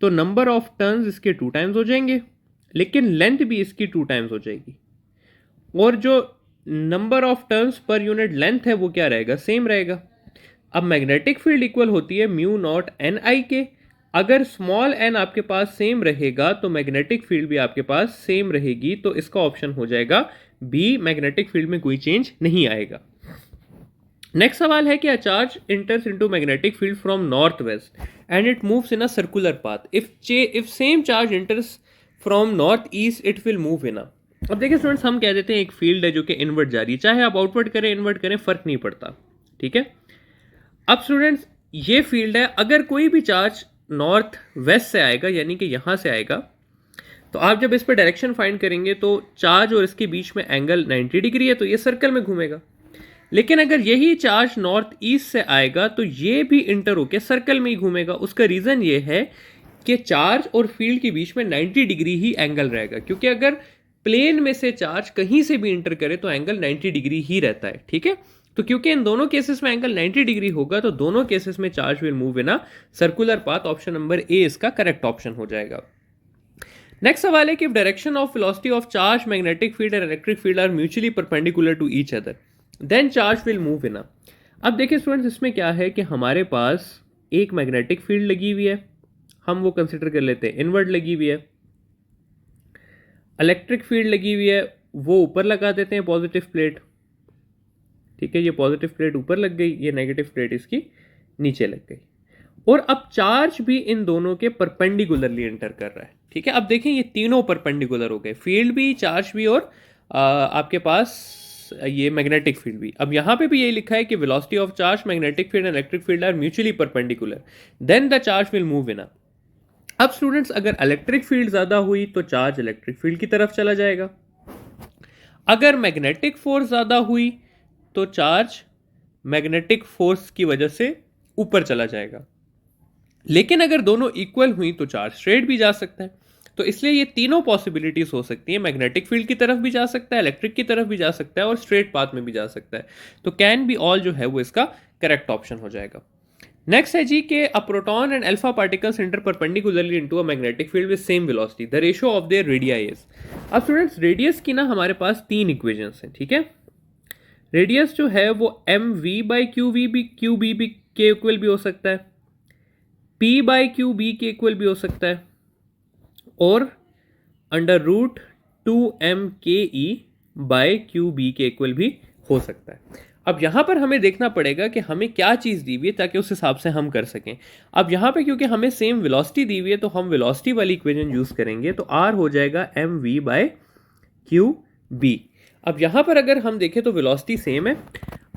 तो नंबर ऑफ टर्न्स इसके 2 टाइम्स हो जाएंगे, लेकिन लेंथ भी इसकी 2 टाइम्स हो जाएगी, और जो number of turns per unit length है वो क्या रहेगा, सेम रहेगा। अब मैग्नेटिक फील्ड इक्वल होती है म्यू नॉट एन आई के, अगर स्मॉल एन आपके पास सेम रहेगा तो मैग्नेटिक फील्ड भी आपके पास सेम रहेगी, तो इसका ऑप्शन हो जाएगा बी, मैग्नेटिक फील्ड में कोई चेंज नहीं आएगा। नेक्स्ट सवाल है कि a charge enters into magnetic field from north west and it moves in a circular path, if same charge enters from north east it will move in a. अब देखिए students, हम कह देते हैं एक फील्ड है जो कि इनवर्ट जा रही है, चाहे आप आउटवर्ड करें इनवर्ट करें फर्क नहीं पड़ता। ठीक है, अब स्टूडेंट्स ये फील्ड है, अगर कोई भी चार्ज नॉर्थ वेस्ट से आएगा यानी कि यहां से आएगा, तो आप जब इस पर डायरेक्शन फाइंड करेंगे तो चार्ज और इसके बीच में एंगल 90 डिग्री है, तो ये सर्कल में घूमेगा। लेकिन अगर यही चार्ज नॉर्थ ईस्ट से आएगा तो ये भी इंटर होकर सर्कल में ही घूमेगा। उसका रीजन ये है कि चार्ज और फील्ड के बीच में 90 डिग्री ही एंगल रहेगा, क्योंकि अगर प्लेन में से चार्ज कहीं से भी इंटर करे तो एंगल 90 डिग्री ही रहता है। ठीक है, तो क्योंकि इन दोनों केसेस में एंगल 90 डिग्री होगा तो दोनों केसेस में charge will move in a circular path. Option number A इसका करेक्ट ऑप्शन हो जाएगा। नेक्स्ट सवाल है कि direction of velocity of charge, magnetic field and electric field are mutually perpendicular to each other, then charge will move in a. अब देखिए students, इसमें क्या है कि हमारे पास एक मैग्नेटिक फील्ड लगी हुई है, हम वो कंसिडर कर लेते हैं इनवर्ट लगी हुई है, इलेक्ट्रिक फील्ड लगी हुई है वो ऊपर लगा देते हैं पॉजिटिव प्लेट। ठीक है, ये पॉजिटिव प्लेट ऊपर लग गई, ये नेगेटिव प्लेट इसकी नीचे लग गई, और अब चार्ज भी इन दोनों के परपेंडिकुलरली एंटर कर रहा है, ठीक है। अब देखें ये तीनों परपेंडिकुलर हो गए, फील्ड भी, चार्ज भी, और आपके पास ये मैग्नेटिक फील्ड भी। अब यहाँ पे भी ये लिखा है कि velocity of charge, magnetic field and electric field are mutually perpendicular, then the charge will move in a. अब स्टूडेंट्स अगर इलेक्ट्रिक फील्ड ज्यादा हुई तो चार्ज इलेक्ट्रिक फील्ड की तरफ चला जाएगा, अगर मैग्नेटिक फोर्स ज्यादा हुई तो चार्ज मैग्नेटिक फोर्स की वजह से ऊपर चला जाएगा। लेकिन अगर दोनों इक्वल हुई तो चार्ज स्ट्रेट भी जा सकता है। तो इसलिए ये तीनों पॉसिबिलिटीज हो सकती है, मैग्नेटिक फील्ड की तरफ भी जा सकता है, इलेक्ट्रिक की तरफ भी जा सकता है, और स्ट्रेट पाथ में भी जा सकता है। तो कैन बी ऑल जो है वो इसका करेक्ट ऑप्शन हो जाएगा। नेक्स्ट है जी कि a proton and alpha particles enter perpendicularly into a magnetic field with same velocity, the ratio of their radii is. अब स्टूडेंट्स रेडियस की ना हमारे पास तीन इक्वेशंस हैं, ठीक है। रेडियस जो है वो M V by Q V भी, क्यू बी भी के इक्वल भी हो सकता है, P बाई क्यू बी के इक्वल भी हो सकता है, और अंडर रूट 2m के ई बाई क्यू बी के इक्वल भी हो सकता है। अब यहाँ पर हमें देखना पड़ेगा कि हमें क्या चीज़ दी हुई है ताकि उस हिसाब से हम कर सकें। अब यहाँ पे क्योंकि हमें सेम वेलोसिटी दी हुई है तो हम वेलोसिटी वाली इक्वेशन यूज़ करेंगे, तो R हो जाएगा M V by Q B. अब यहाँ पर अगर हम देखें तो वेलोसिटी सेम है।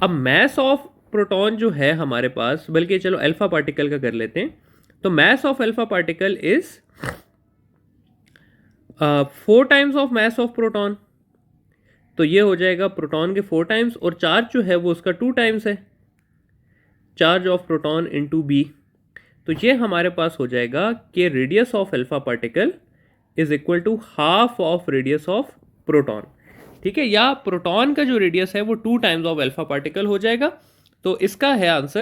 अब मैस ऑफ प्रोटॉन जो है हमारे पास, बल्कि चलो अल्फा पार्टिकल का कर लेते हैं, तो mass of alpha particle is 4 times of mass of proton, तो ये हो जाएगा प्रोटॉन के 4 टाइम्स, और चार्ज जो है वो उसका 2 टाइम्स है, charge of proton into B. तो ये हमारे पास हो जाएगा कि radius of alpha particle is equal to half of radius of proton, ठीक है। या प्रोटॉन का जो रेडियस है वो 2 टाइम्स ऑफ अल्फा पार्टिकल हो जाएगा। तो इसका है आंसर,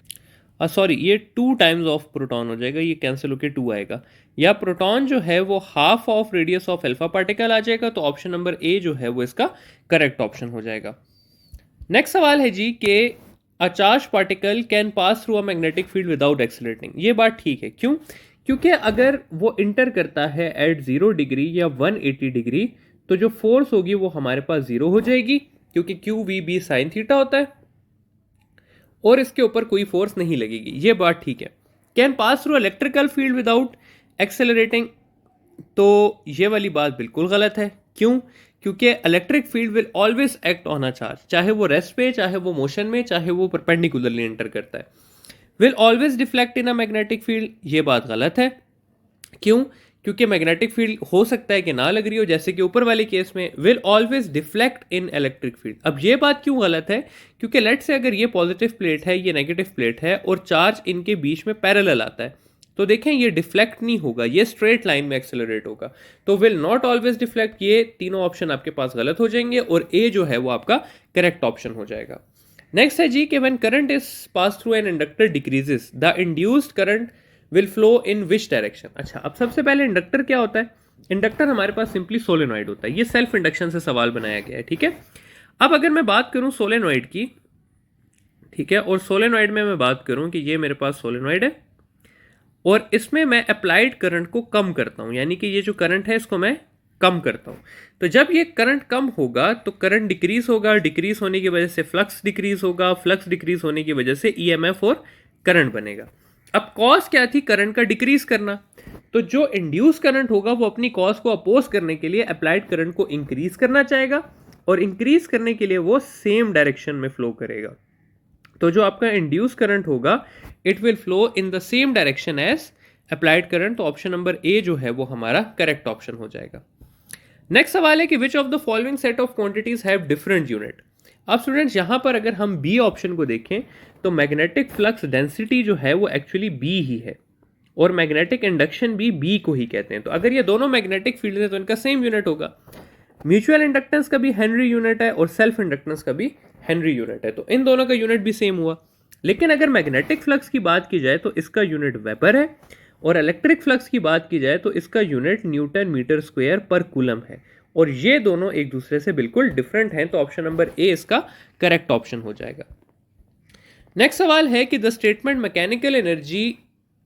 सॉरी ये 2 टाइम्स ऑफ प्रोटॉन हो जाएगा, ये कैंसिल होकर 2 आएगा। या प्रोटॉन जो है वो half of radius of alpha particle आ जाएगा। तो ऑप्शन नंबर ए जो है वो इसका करेक्ट ऑप्शन हो जाएगा। नेक्स्ट सवाल है जी कि a charge particle can pass through a magnetic field without accelerating. ये बात ठीक है, क्यों? क्योंकि अगर वो इंटर करता है एट 0 डिग्री या 180 डिग्री तो जो फोर्स होगी वो हमारे पास 0 हो जाएगी, क्योंकि Q V B sine theta होता है, और इसके ऊपर कोई फोर्स नहीं लगेगी। ये बात ठीक है। Can pass through electrical field without accelerating, तो ये वाली बात बिल्कुल गलत है। क्यों? क्योंकि electric field will always act on a charge, चाहे वो रेस्ट पे, चाहे वो मोशन में, चाहे वो परपेंडिकुलरली एंटर करता है। Will always deflect in a magnetic field, ये बात गलत है। क्यों? क्योंकि मैग्नेटिक फील्ड हो सकता है कि ना लग रही हो, जैसे कि ऊपर वाले केस में will always deflect in electric field. अब ये बात क्यों गलत है? क्योंकि लेट से अगर ये पॉजिटिव प्लेट है, ये नेगेटिव प्लेट है, और चार्ज इनके बीच में पैरेलल आता है, तो देखें ये डिफ्लेक्ट नहीं होगा, ये स्ट्रेट लाइन में एक्सेलरेट होगा। तो विल नॉट ऑलवेज डिफ्लेक्ट, ये तीनों ऑप्शन आपके पास गलत हो जाएंगे, और ए जो है वो आपका करेक्ट ऑप्शन हो जाएगा। नेक्स्ट है जी कि when current is pass through an inductor decreases the induced current will flow in which direction. अच्छा, अब सबसे पहले इंडक्टर क्या होता है? इंडक्टर हमारे पास सिंपली सोलेनॉइड होता है। ये सेल्फ इंडक्शन से सवाल बनाया गया है, ठीक है। अब अगर मैं बात करूं सोलेनॉइड की, ठीक है, और सोलेनॉइड में मैं बात करूं कि ये मेरे पास सोलेनॉइड है और इसमें मैं अप्लाइड करंट को कम करता हूं, यानी कि ये जो करंट है इसको मैं कम करता हूं। तो जब ये करंट कम होगा तो करंट डिक्रीज होगा, डिक्रीज होने की वजह से फ्लक्स डिक्रीज होगा, फ्लक्स डिक्रीज होने की वजह से ईएमएफ और करंट बनेगा। अब कॉज क्या थी? करंट का डिक्रीज करना। तो जो इंड्यूस करंट होगा वो अपनी कॉज को अपोज करने के लिए अप्लाइड करंट को इंक्रीज करना चाहेगा, और इंक्रीज करने के लिए वो सेम डायरेक्शन में फ्लो करेगा। तो जो आपका इंड्यूस करंट होगा it will flow in the same direction as applied current. तो ऑप्शन नंबर ए जो है वो हमारा करेक्ट ऑप्शन हो जाएगा। नेक्स्ट सवाल है कि which of the following set of quantities have different unit. अब स्टूडेंट्स यहां पर अगर हम बी ऑप्शन को देखें तो मैग्नेटिक फ्लक्स डेंसिटी जो है वो एक्चुअली बी ही है, और मैग्नेटिक इंडक्शन भी बी को ही कहते हैं। तो अगर ये दोनों मैग्नेटिक फील्ड है तो इनका सेम यूनिट होगा। म्यूचुअल इंडक्टेंस का भी हेनरी यूनिट है और सेल्फ इंडक्टेंस का भी हेनरी यूनिट है, तो इन दोनों का यूनिट भी सेम हुआ। लेकिन अगर मैग्नेटिक फ्लक्स की बात की जाए तो इसका यूनिट वेबर है, और इलेक्ट्रिक फ्लक्स की बात की जाए तो इसका यूनिट न्यूटन मीटर स्क्वायर पर कूलम है, और ये दोनों एक दूसरे से बिल्कुल डिफरेंट हैं। तो ऑप्शन नंबर ए इसका करेक्ट ऑप्शन हो जाएगा। नेक्स्ट सवाल है कि the statement mechanical energy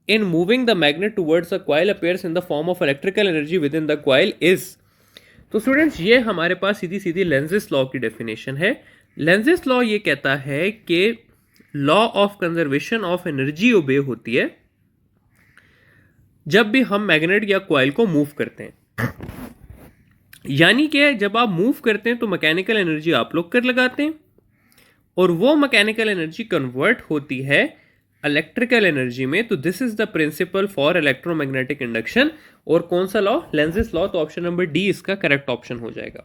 in moving the magnet towards a coil appears in the form of electrical energy within the coil is. तो स्टूडेंट्स ये हमारे पास सीधी सीधी लेंजिस लॉ की डेफिनेशन है। लेंजिस लॉ ये कहता है कि law of conservation of energy obey होती है जब भी हम मैग्नेट या कॉइल को मूव करते हैं। यानी कि जब आप मूव करते हैं तो मैकेनिकल एनर्जी आप लोग कर लगाते हैं और वो मैकेनिकल एनर्जी कन्वर्ट होती है इलेक्ट्रिकल एनर्जी में। तो this is the principle for electromagnetic induction. और कौन सा लॉ? Lenz's law. तो ऑप्शन नंबर डी इसका करेक्ट ऑप्शन हो जाएगा।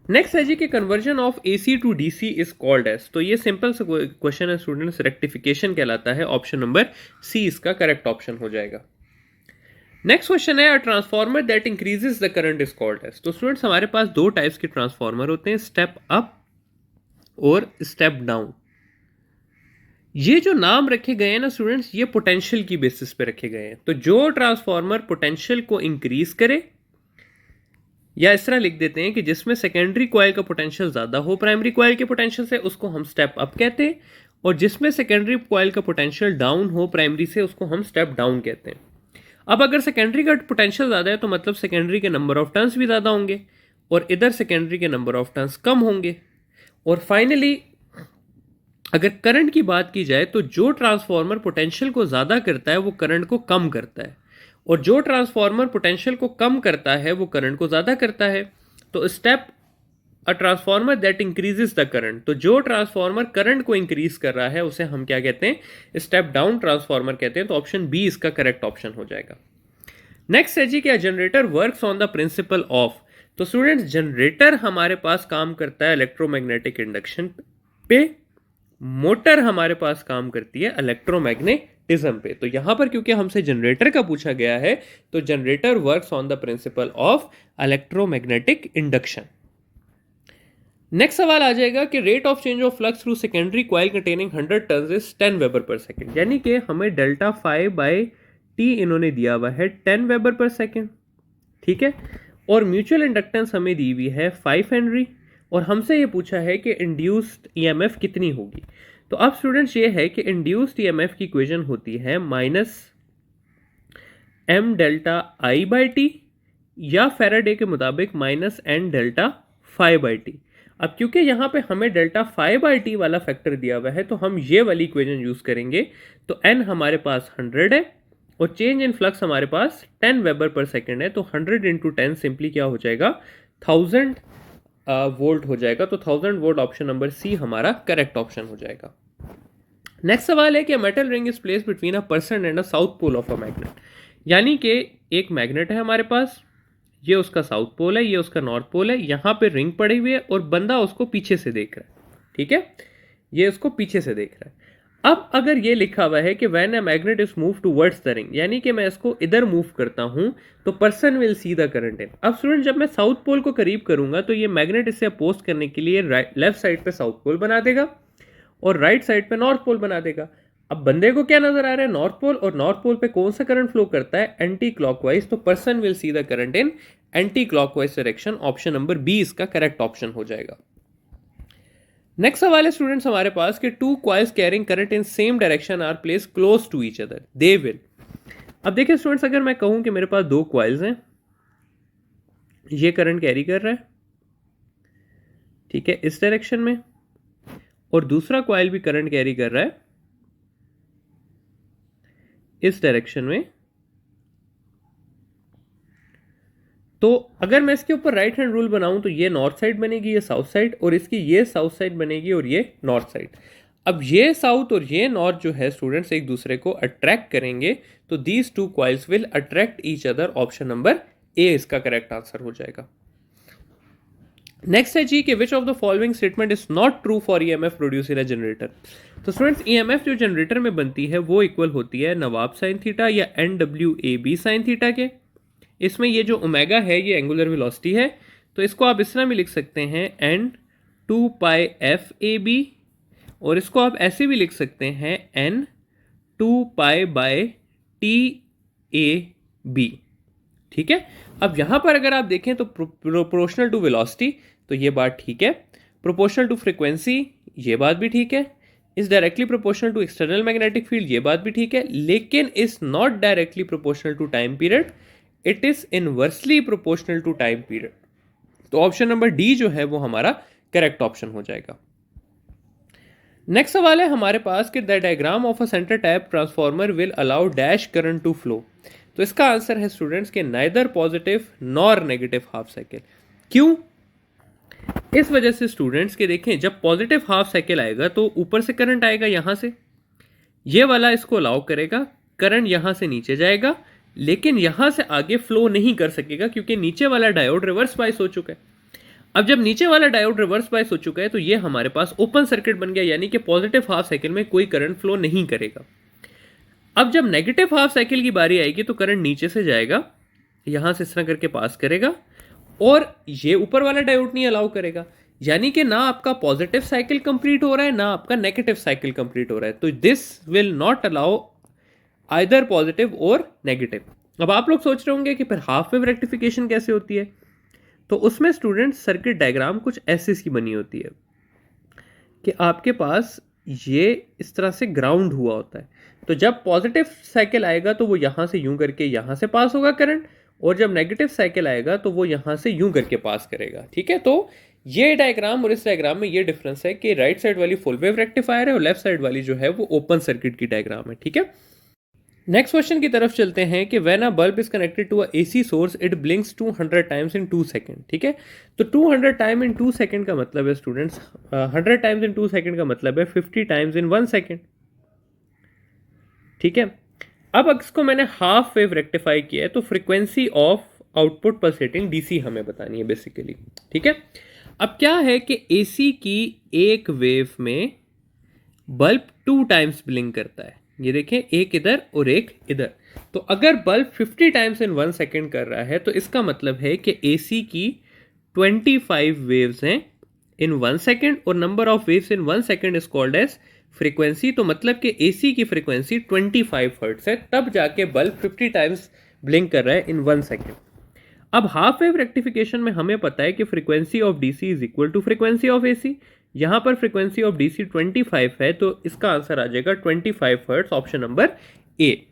नेक्स्ट है जी कि conversion of AC to DC is called as. तो ये सिंपल सा क्वेश्चन है स्टूडेंट्स, रेक्टिफिकेशन कहलाता है। ऑप्शन नंबर सी इसका करेक्ट ऑप्शन हो जाएगा। नेक्स्ट क्वेश्चन है, a transformer that increases the current is called as. तो स्टूडेंट्स हमारे पास दो टाइप्स के ट्रांसफार्मर होते हैं, स्टेप अप और स्टेप डाउन। ये जो नाम रखे गए हैं ना स्टूडेंट्स, ये पोटेंशियल की बेसिस पे रखे गए हैं। तो जो ट्रांसफार्मर पोटेंशियल को इंक्रीज करे, या इस तरह लिख देते हैं कि जिसमें सेकेंडरी कॉइल का पोटेंशियल ज्यादा हो प्राइमरी कॉइल के पोटेंशियल से, उसको हम स्टेप अप कहते हैं। और जिसमें सेकेंडरी कॉइल का पोटेंशियल डाउन हो प्राइमरी से, उसको हम स्टेप डाउन कहते हैं। अब अगर सेकेंडरी का पोटेंशियल ज्यादा है तो मतलब सेकेंडरी के नंबर ऑफ टर्न्स भी ज्यादा होंगे और इधर सेकेंडरी के नंबर ऑफ टर्न्स कम होंगे। और फाइनली अगर करंट की बात की जाए तो जो ट्रांसफार्मर पोटेंशियल को ज्यादा करता है वो करंट को कम करता है, और जो ट्रांसफार्मर पोटेंशियल को कम करता है वो करंट को ज्यादा करता है। तो step a transformer that increases the current. तो जो ट्रांसफार्मर करंट को इंक्रीज कर रहा है उसे हम क्या कहते हैं? स्टेप डाउन ट्रांसफार्मर कहते हैं। तो ऑप्शन बी इसका करेक्ट ऑप्शन हो जाएगा। नेक्स्ट है जी, क्या generator works on the principle of. तो स्टूडेंट्स जनरेटर हमारे पास काम करता है इलेक्ट्रोमैग्नेटिक इंडक्शन पे, मोटर हमारे पास काम करती है इलेक्ट्रोमैग्नेटिज्म पे। तो यहां पर क्योंकि हमसे जनरेटर का पूछा गया है तो generator works on the principle of electromagnetic induction. Next सवाल आ जाएगा कि rate of change of flux through secondary coil containing 100 turns is 10 weber पर सेकेंड। यानी कि हमें डेल्टा फाई बाई टी इन्होंने दिया हुआ है 10 वेबर पर सेकेंड, ठीक है। और म्यूचुअल इंडक्टेंस हमें दी हुई है 5 हेनरी, और हमसे ये पूछा है कि इंड्यूस्ड ईएमएफ कितनी होगी। तो अब स्टूडेंट्स ये है कि इंड्यूस्ड ईएमएफ की इक्वेशन होती है minus M delta I by T, या फैराडे के मुताबिक minus N delta phi by T. अब क्योंकि यहाँ पे हमें डेल्टा फाई बाई टी वाला फैक्टर दिया हुआ है तो हम ये वाली इक्वेशन यूज करेंगे। तो एन हमारे पास 100 है और चेंज इन फ्लक्स हमारे पास 10 वेबर पर सेकेंड है। तो 100 इंटू 10 सिंपली क्या हो जाएगा? 1000 वोल्ट हो जाएगा। तो 1000 वोल्ट ऑप्शन नंबर सी हमारा करेक्ट ऑप्शन हो जाएगा। नेक्स्ट सवाल है कि metal ring is place between a person and a south pole of a magnet. यानी कि एक मैग्नेट है हमारे पास, ये उसका साउथ पोल है, ये उसका नॉर्थ पोल है, यहाँ पे रिंग पड़ी हुई है और बंदा उसको पीछे से देख रहा है, ठीक है। ये उसको पीछे से देख रहा है। अब अगर ये लिखा हुआ है कि when a magnet is move towards the ring, यानी कि मैं इसको इधर मूव करता हूं तो person will see the current इन। अब स्टूडेंट जब मैं साउथ पोल को करीब करूंगा तो ये मैग्नेट इससे अपोज करने के लिए लेफ्ट साइड पे साउथ पोल बना देगा और राइट साइड पे नॉर्थ पोल बना देगा। अब बंदे को क्या नजर आ रहा है? North pole. और नॉर्थ पोल पे कौन सा करंट फ्लो करता है? Anti clockwise. तो person will see the current in anti clockwise direction. Option number B इसका करेक्ट ऑप्शन हो जाएगा। नेक्स्ट सवाल है स्टूडेंट्स हमारे पास कि two coils carrying current in same direction are place close to each other, they will. अब देखिए स्टूडेंट्स, अगर मैं कहूं कि मेरे पास दो कॉइल्स हैं, ये करंट कैरी कर रहा है, ठीक है, इस डायरेक्शन में, और दूसरा कॉइल भी करंट कैरी कर रहा है इस डायरेक्शन में। तो अगर मैं इसके ऊपर राइट हैंड रूल बनाऊं तो ये नॉर्थ साइड बनेगी, ये साउथ साइड, और इसकी ये साउथ साइड बनेगी और ये नॉर्थ साइड। अब ये साउथ और ये नॉर्थ जो है स्टूडेंट्स एक दूसरे को अट्रैक्ट करेंगे, तो these two coils will attract each other. Option number A इसका करेक्ट आंसर हो जाएगा। नेक्स्ट है जी कि which of the following statement is not true for EMF produce in a generator. तो स्टूडेंट्स ईएमएफ जो जनरेटर में बनती है वो इक्वल होती है नवाब साइन थीटा या NWAB साइन थीटा के। इसमें ये जो ओमेगा है ये एंगुलर वेलोसिटी है, तो इसको आप इस तरह भी लिख सकते हैं N2πFAB, और इसको आप ऐसे भी लिख सकते हैं N2π/TAB, ठीक है। अब यहां पर अगर आप देखें तो प्रोपोर्शनल टू वेलोसिटी, तो ये बात ठीक है। प्रोपोर्शनल टू फ्रीक्वेंसी, ये बात भी ठीक है। Is directly proportional to external magnetic field, ये बात भी ठीक है। लेकिन is not directly proportional to time period, it is inversely proportional to time period. तो ऑप्शन नंबर डी जो है वो हमारा करेक्ट ऑप्शन हो जाएगा। नेक्स्ट सवाल है हमारे पास कि the diagram of a centre tap transformer will allow dash current to flow. तो इसका आंसर है स्टूडेंट्स के neither positive nor negative half cycle. क्यों? इस वजह से स्टूडेंट्स के देखें, जब पॉजिटिव हाफ साइकिल आएगा तो ऊपर से करंट आएगा यहां से, ये वाला इसको अलाउ करेगा, करंट यहां से नीचे जाएगा, लेकिन यहां से आगे फ्लो नहीं कर सकेगा क्योंकि नीचे वाला डायोड रिवर्स बाइस हो चुका है। अब जब नीचे वाला डायोड रिवर्स बाइस हो चुका है तो ये हमारे पास ओपन सर्किट बन गया, यानी कि पॉजिटिव हाफ साइकिल में कोई करंट फ्लो नहीं करेगा। अब जब नेगेटिव हाफ साइकिल की बारी आएगी तो करंट नीचे से जाएगा, यहां से इस तरह करके पास करेगा, और ये ऊपर वाला डायोड नहीं अलाउ करेगा, यानी कि ना आपका पॉजिटिव साइकिल कंप्लीट हो रहा है ना आपका नेगेटिव साइकिल कंप्लीट हो रहा है। तो this will not allow either positive और नेगेटिव। अब आप लोग सोच रहे होंगे कि फिर हाफ वेव रेक्टिफिकेशन कैसे होती है, तो उसमें स्टूडेंट सर्किट डायग्राम कुछ ऐसी सी बनी होती है कि आपके पास ये इस तरह से ग्राउंड हुआ होता है, तो जब पॉजिटिव साइकिल आएगा तो वो यहां से यूं करके यहां से पास होगा करंट, और जब नेगेटिव साइकिल आएगा तो वो यहां से यूं करके पास करेगा। ठीक है, तो ये डायग्राम और इस डायग्राम में ये डिफरेंस है कि राइट साइड वाली फुल वेव रेक्टिफायर है और लेफ्ट साइड वाली जो है वो ओपन सर्किट की डायग्राम है। ठीक है, नेक्स्ट क्वेश्चन की तरफ चलते हैं कि when a bulb is connected to a AC source it blinks 200 times in 2 second. ठीक है, तो 200 टाइम इन 2 सेकंड का मतलब है स्टूडेंट्स, 100 टाइम्स इन 2 सेकंड का मतलब है 50 टाइम्स इन 1 सेकंड। ठीक है, अब इसको मैंने हाफ वेव रेक्टिफाई किया है तो frequency of output pulsating DC हमें बतानी है बेसिकली। ठीक है, अब क्या है कि एसी की एक वेव में बल्ब 2 टाइम्स ब्लिंक करता है, ये देखें, एक इधर और एक इधर। तो अगर बल्ब 50 टाइम्स इन 1 सेकेंड कर रहा है तो इसका मतलब है कि एसी की 25 वेव्स हैं इन 1 सेकेंड, और number of waves in 1 second is called as frequency. तो मतलब कि एसी की फ्रीक्वेंसी 25 हर्ट्ज है, तब जाके बल्ब 50 टाइम्स ब्लिंक कर रहा है इन 1 सेकेंड। अब हाफ वेव रेक्टिफिकेशन में हमें पता है कि frequency of DC is equal to frequency of AC. यहां पर फ्रीक्वेंसी ऑफ डीसी 25 है, तो इसका आंसर आ जाएगा 25 hertz, option number A.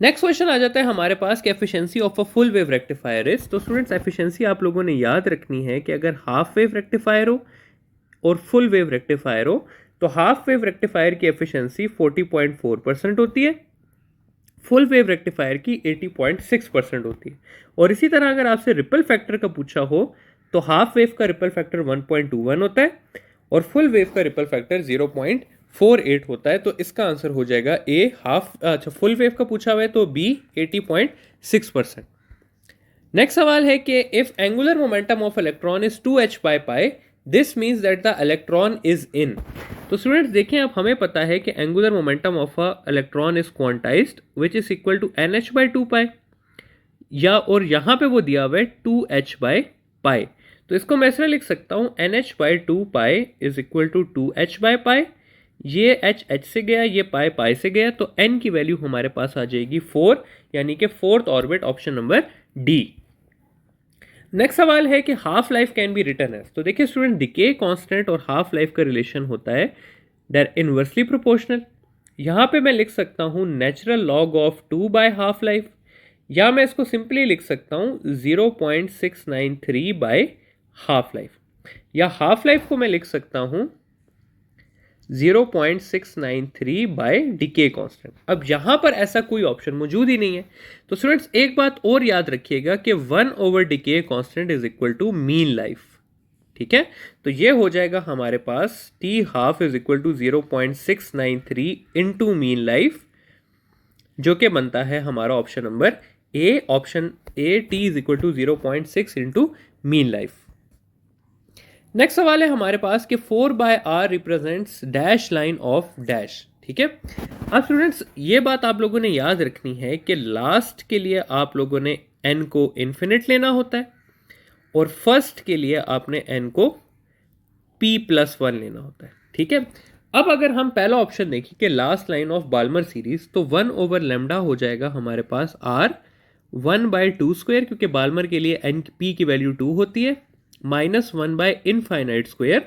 Next question आ जाता है हमारे पास कि efficiency of a full wave rectifier is. तो स्टूडेंट्स, एफिशिएंसी आप लोगों ने याद रखनी है कि अगर हाफ वेव रेक्टिफायर हो और फुल वेव रेक्टिफायर हो तो हाफ वेव रेक्टिफायर की एफिशिएंसी 40.4% होती है, फुल वेव रेक्टिफायर की 80.6% होती है। और इसी तरह अगर आपसे रिपल फैक्टर का पूछा हो तो हाफ वेव का रिपल फैक्टर 1.21 होता है और फुल वेव का रिपल फैक्टर 0.48 होता है। तो इसका आंसर हो जाएगा ए हाफ, अच्छा फुल वेव का पूछा हुआ है तो बी 80.6%। नेक्स्ट सवाल है कि if angular momentum of electron is 2h by pi this means that the electron is in. तो स्टूडेंट्स देखिए, अब हमें पता है कि angular momentum of a electron is quantised which is equal to nh by 2 pi, या और यहां पे वो दिया हुआ है 2h by pi। तो इसको मैं ऐसा लिख सकता हूं nh by 2 pi is equal to 2h by pi, ये h से गया, ये pi से गया, तो n की वैल्यू हमारे पास आ जाएगी 4, यानी कि fourth orbit, option number D. Next सवाल है कि half life can be written as. तो देखिए स्टूडेंट, डिके कांस्टेंट और हाफ लाइफ का रिलेशन होता है दैट इनवर्सली प्रोपोर्शनल। यहां पे मैं लिख सकता हूं natural log of 2 by half life, या मैं इसको सिंपली लिख सकता हूं 0.693 बाय हाफ लाइफ, या हाफ लाइफ को मैं लिख सकता हूं 0.693 बाय डिके कांस्टेंट। अब यहां पर ऐसा कोई ऑप्शन मौजूद ही नहीं है। तो स्टूडेंट्स एक बात और याद रखिएगा कि 1 over decay constant is equal to mean life. ठीक है, तो ये हो जाएगा हमारे पास T half is equal to 0.693 into mean life, जो कि बनता है हमारा option number A, option A, T is equal to 0.6 into mean life. Next सवाल है हमारे पास कि 4 by R represents dash line of dash. ठीक है, अब स्टूडेंट्स ये बात आप लोगों ने याद रखनी है कि लास्ट के लिए आप लोगों ने n को इन्फिनिट लेना होता है और फर्स्ट के लिए आपने n को p+1 लेना होता है। ठीक है, अब अगर हम पहला ऑप्शन देखें कि last line of Balmer series, तो 1 ओवर लेमडा हो जाएगा हमारे पास r 1/2 क्योंकि बाल्मर के लिए n p की वैल्यू 2 होती है, -1 बाय इनफाइनाइट स्क्वायर।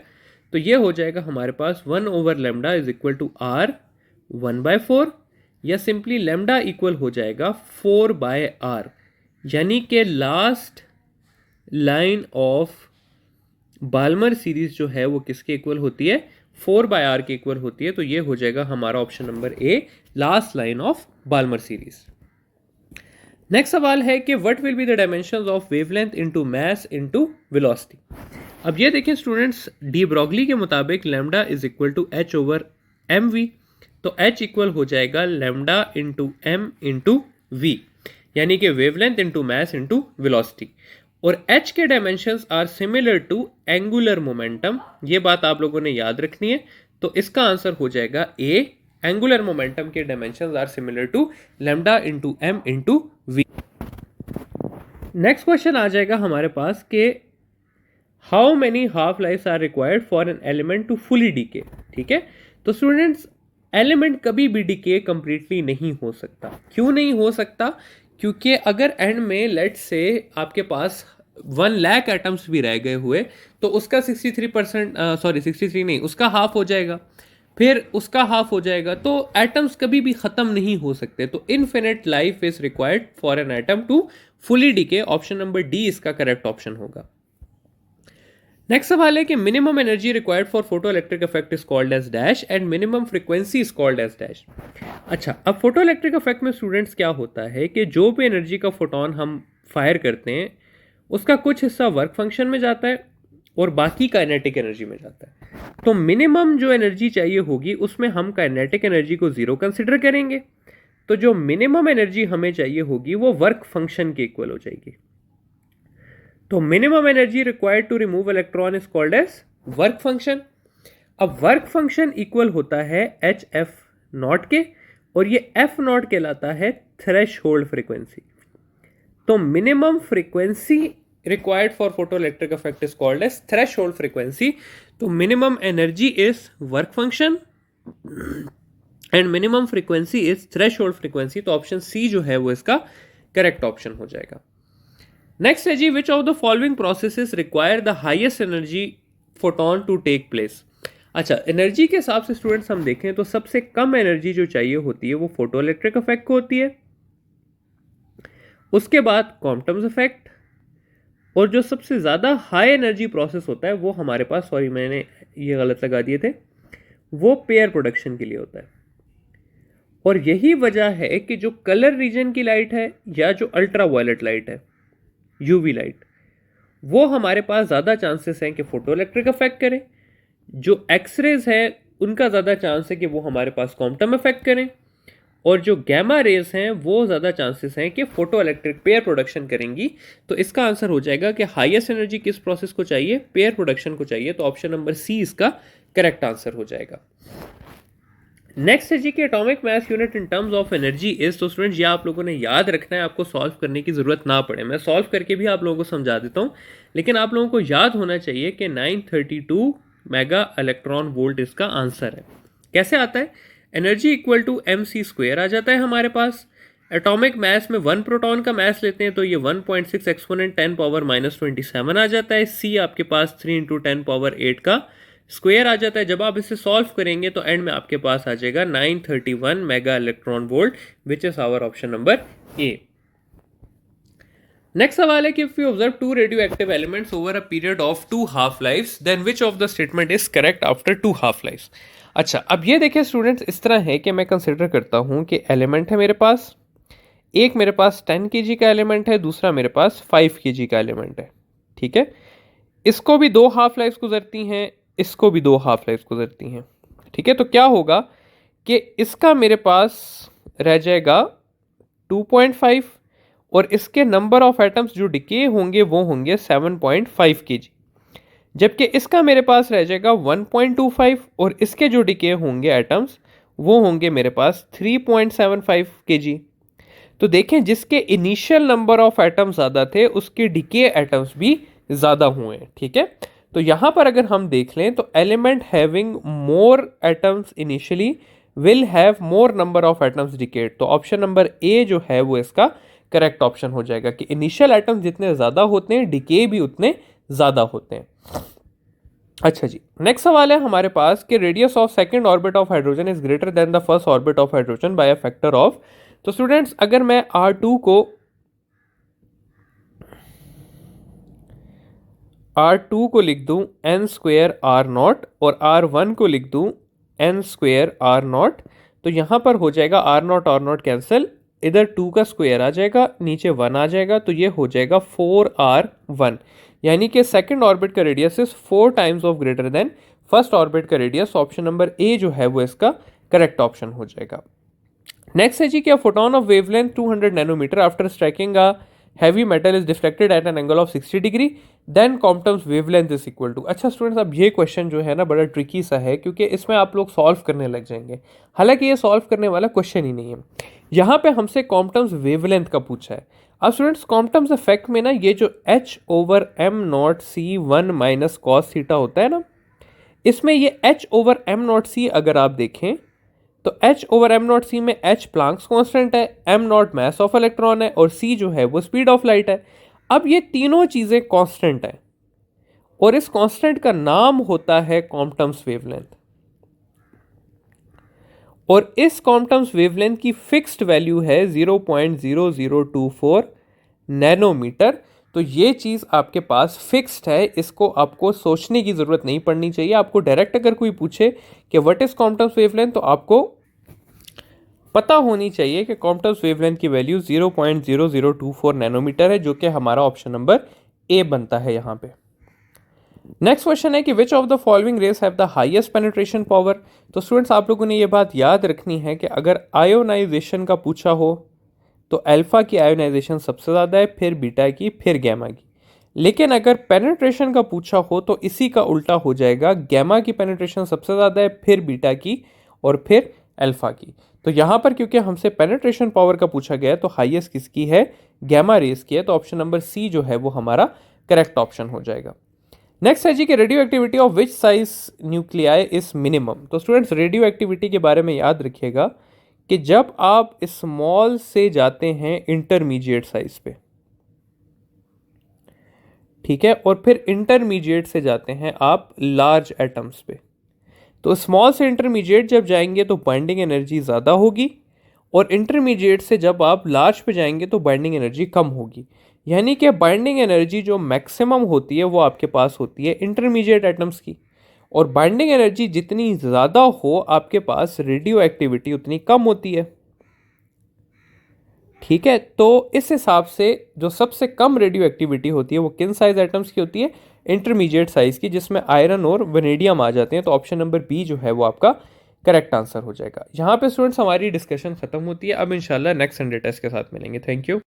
तो ये हो जाएगा हमारे पास 1 over lambda is equal to r 1/4, या सिंपली लेमडा इक्वल हो जाएगा 4 बाय r, यानी कि last line of Balmer series जो है वो किसके इक्वल होती है, 4 बाय r के इक्वल होती है। तो ये हो जाएगा हमारा option number A, last line of Balmer series. Next सवाल है कि what will be the dimensions of wavelength into mass into velocity. अब ये देखें स्टूडेंट्स, डी ब्रॉगली के मुताबिक lambda is equal to H over M V, तो H equal हो जाएगा lambda into M into V, यानी कि wavelength into mass into velocity. और एच के dimensions are similar to angular momentum, ये बात आप लोगों ने याद रखनी है। तो इसका आंसर हो जाएगा ए, एंगुलर मोमेंटम के dimensions are similar to lambda into M into V. Next question आ जाएगा हमारे पास कि how many half life are required for an element to fully decay. ठीक है, तो स्टूडेंट्स एलिमेंट कभी भी डीके कंप्लीटली नहीं हो सकता। क्यों नहीं हो सकता? क्योंकि अगर एंड में लेट्स से आपके पास 1 लाख एटम्स भी रह गए हुए तो उसका 63 नहीं, उसका हाफ हो जाएगा, फिर उसका हाफ हो जाएगा, तो एटम्स कभी भी ख़त्म नहीं हो सकते। तो infinite life is required for an atom to fully decay. Option number D इसका करेक्ट ऑप्शन होगा। नेक्स्ट सवाल है कि minimum energy required for photo electric effect is called as dash and minimum frequency is called as dash. अच्छा, अब photo electric effect में students क्या होता है कि जो भी एनर्जी का फोटोन हम फायर करते हैं उसका कुछ हिस्सा वर्क फंक्शन में जाता है और बाकी काइनेटिक एनर्जी में जाता है। तो मिनिमम जो एनर्जी चाहिए होगी उसमें हम काइनेटिक एनर्जी को जीरो कंसिडर करेंगे, तो जो मिनिमम एनर्जी हमें चाहिए होगी वो वर्क फंक्शन के इक्वल हो जाएगी। तो minimum energy required to remove electron is called as work function. अब वर्क फंक्शन इक्वल होता है एच एफ नॉट के, और ये एफ नॉट कहलाता है थ्रेश होल्ड फ्रिक्वेंसी। तो minimum frequency required for photoelectric effect is called as threshold frequency. तो minimum energy is work function and minimum frequency is threshold frequency. तो ऑप्शन सी जो है वो इसका करेक्ट ऑप्शन हो जाएगा। नेक्स्ट है जी, which of the following processes require the highest energy photon to take place। अच्छा, एनर्जी के हिसाब से स्टूडेंट्स हम देखें तो सबसे कम एनर्जी जो चाहिए होती है वो फोटो इलेक्ट्रिक इफेक्ट को होती है, उसके बाद क्वांटम इफेक्ट, और जो सबसे ज़्यादा हाई एनर्जी प्रोसेस होता है वो हमारे पास, सॉरी मैंने ये गलत लगा दिए थे, वो पेयर प्रोडक्शन के लिए होता है। और यही वजह है कि जो कलर रीजन की लाइट है या जो अल्ट्रा वायलेट लाइट है, यूवी लाइट, वो हमारे पास ज़्यादा चांसेस हैं कि फोटो इलेक्ट्रिक इफेक्ट करें। जो एक्सरेज है उनका ज़्यादा चांस है कि वो हमारे पास क्वांटम इफेक्ट करें, और जो गैमा रेज हैं वो ज़्यादा चांसेस हैं कि फोटो इलेक्ट्रिक पेयर प्रोडक्शन करेंगी। तो इसका आंसर हो जाएगा कि हाईएस्ट एनर्जी किस प्रोसेस को चाहिए? पेयर प्रोडक्शन को चाहिए। तो ऑप्शन नंबर सी इसका करेक्ट आंसर हो जाएगा। नेक्स्ट है जी कि atomic mass unit in terms of energy is. तो स्टूडेंट्स ये आप लोगों ने याद रखना है, आपको सॉल्व करने की ज़रूरत ना पड़े, मैं सॉल्व करके भी आप लोगों को समझा देता हूँ, लेकिन आप लोगों को याद होना चाहिए कि 932 मेगा इलेक्ट्रॉन वोल्ट इसका आंसर है। कैसे आता है? Energy equal to M C square आ जाता है हमारे पास। एटॉमिक मास में 1 प्रोटॉन का मास लेते हैं तो ये 1.6 एक्सपोनेंट 10 पावर -27 आ जाता है। सी आपके पास 3 × 10 पावर 8 का स्क्वायर आ जाता है। जब आप इसे सॉल्व करेंगे तो एंड में आपके पास आ जाएगा 931 mega electron volt, which is our option number A. Next सवाल है कि if you observe 2 radio active elements over a period of 2 half lives then which of the statement is correct after 2 half lives. अच्छा, अब ये देखिए students, इस तरह है कि मैं कंसिडर करता हूँ कि एलिमेंट है मेरे पास, एक मेरे पास 10 kg का एलिमेंट है, दूसरा मेरे पास 5 kg का एलिमेंट है। ठीक है, इसको भी 2 हाफ लाइफ्स गुजरती हैं, इसको भी 2 हाफ लाइफ्स गुजरती हैं। ठीक है, तो क्या होगा कि इसका मेरे पास रह जाएगा 2.5 और इसके नंबर ऑफ एटम्स जो डिके होंगे वो होंगे 7.5 kg, जबकि इसका मेरे पास रह जाएगा 1.25 और इसके जो डिके होंगे एटम्स वो होंगे मेरे पास 3.75 kg। तो देखें, जिसके इनिशियल नंबर ऑफ एटम्स ज़्यादा थे उसके डिके एटम्स भी ज़्यादा हुए हैं। ठीक है, तो यहाँ पर अगर हम देख लें तो element having more atoms initially will have more number of atoms decade. तो ऑप्शन नंबर ए जो है वो इसका करेक्ट ऑप्शन हो जाएगा कि इनिशियल एटम्स जितने ज़्यादा होते हैं डिके भी उतने ज़्यादा होते हैं। अच्छा जी, नेक्स्ट सवाल है हमारे पास कि radius of second orbit of hydrogen is greater than the first orbit of hydrogen bye a factor of. तो स्टूडेंट्स अगर मैं R2 को लिख दूं n² R0 और R1 को लिख दूं n² R0, तो यहां पर हो जाएगा R0 R0 कैंसिल, इधर 2 का स्क्वायर आ जाएगा, नीचे 1 आ जाएगा, तो ये हो जाएगा 4r1, यानी कि सेकंड ऑर्बिट का radius is 4 times of greater than first orbit का रेडियस। ऑप्शन नंबर ए जो है वो इसका करेक्ट ऑप्शन हो जाएगा। नेक्स्ट है जी कि photon of wavelength 200 nanometre after striking a heavy metal is deflected at an angle of 60 degree, then quantum's wavelength is equal to. अच्छा स्टूडेंट्स, अब ये क्वेश्चन जो है ना बड़ा ट्रिकी सा है, क्योंकि इसमें आप लोग सॉल्व करने लग जाएंगे, हालांकि ये सॉल्व करने वाला क्वेश्चन ही नहीं है। यहाँ पे हमसे क्वांटम्स वेवलेंथ का पूछा है। अब स्टूडेंट्स क्वांटम्स इफेक्ट में ना ये जो h/m0c1 माइनस कॉस थीटा होता है ना, इसमें ये h/m0c अगर आप देखें तो h/m0c में h प्लैंक्स कांस्टेंट है, m0 मास ऑफ इलेक्ट्रॉन है और c जो है वो स्पीड ऑफ लाइट है। अब ये तीनों चीजें कांस्टेंट है और इस कांस्टेंट का नाम होता है क्वांटम्स वेवलेंथ, और इस क्वांटम्स वेवलेंथ की फिक्स्ड वैल्यू है 0.0024 नैनोमीटर। तो ये चीज आपके पास फिक्स्ड है, इसको आपको सोचने की जरूरत नहीं पड़नी चाहिए। आपको डायरेक्ट अगर कोई पूछे कि व्हाट इज क्वांटम्स वेवलेंथ, तो आपको पता होनी चाहिए कि क्वांटम्स वेवलेंथ की वैल्यू 0.0024 नैनोमीटर है, जो कि हमारा ऑप्शन नंबर ए बनता है यहां पे। नेक्स्ट क्वेश्चन है कि which of the following rays have the highest penetration power. तो स्टूडेंट्स आप लोगों ने ये बात याद रखनी है कि अगर आयोनाइजेशन का पूछा हो तो अल्फा की आयोनाइजेशन सबसे ज़्यादा है, फिर बीटा की, फिर गैमा की। लेकिन अगर पेनिट्रेशन का पूछा हो तो इसी का उल्टा हो जाएगा, गैमा की पेनिट्रेशन सबसे ज़्यादा है, फिर बीटा की और फिर अल्फा की। तो यहाँ पर क्योंकि हमसे पेनिट्रेशन पावर का पूछा गया है तो हाईएस्ट किसकी है, गैमा रेस की है, तो ऑप्शन नंबर सी जो है वो हमारा करेक्ट ऑप्शन हो जाएगा। नेक्स्ट है जी कि radio activity of which size nuclei is minimum. तो स्टूडेंट्स रेडियो एक्टिविटी के बारे में याद रखिएगा कि जब आप स्मॉल से जाते हैं इंटरमीडिएट साइज पे, ठीक है, और फिर इंटरमीडिएट से जाते हैं आप लार्ज एटम्स पे, तो स्मॉल से इंटरमीडिएट जब जाएंगे तो बाइंडिंग एनर्जी ज़्यादा होगी, और इंटरमीडिएट से जब आप लार्ज पे जाएंगे तो बाइंडिंग एनर्जी कम होगी। यानी कि बाइंडिंग एनर्जी जो मैक्सिमम होती है वो आपके पास होती है इंटरमीडिएट एटम्स की, और बाइंडिंग एनर्जी जितनी ज़्यादा हो आपके पास रेडियो एक्टिविटी उतनी कम होती है। ठीक है, तो इस हिसाब से जो सबसे कम रेडियो एक्टिविटी होती है वो किन साइज एटम्स की होती है, इंटरमीडिएट साइज की, जिसमें आयरन और वेनेडियम आ जाते हैं। तो ऑप्शन नंबर बी जो है वो आपका करेक्ट आंसर हो जाएगा। यहाँ पे स्टूडेंट्स हमारी डिस्कशन खत्म होती है। अब इंशाल्लाह नेक्स्ट संडे टेस्ट के साथ मिलेंगे। Thank you.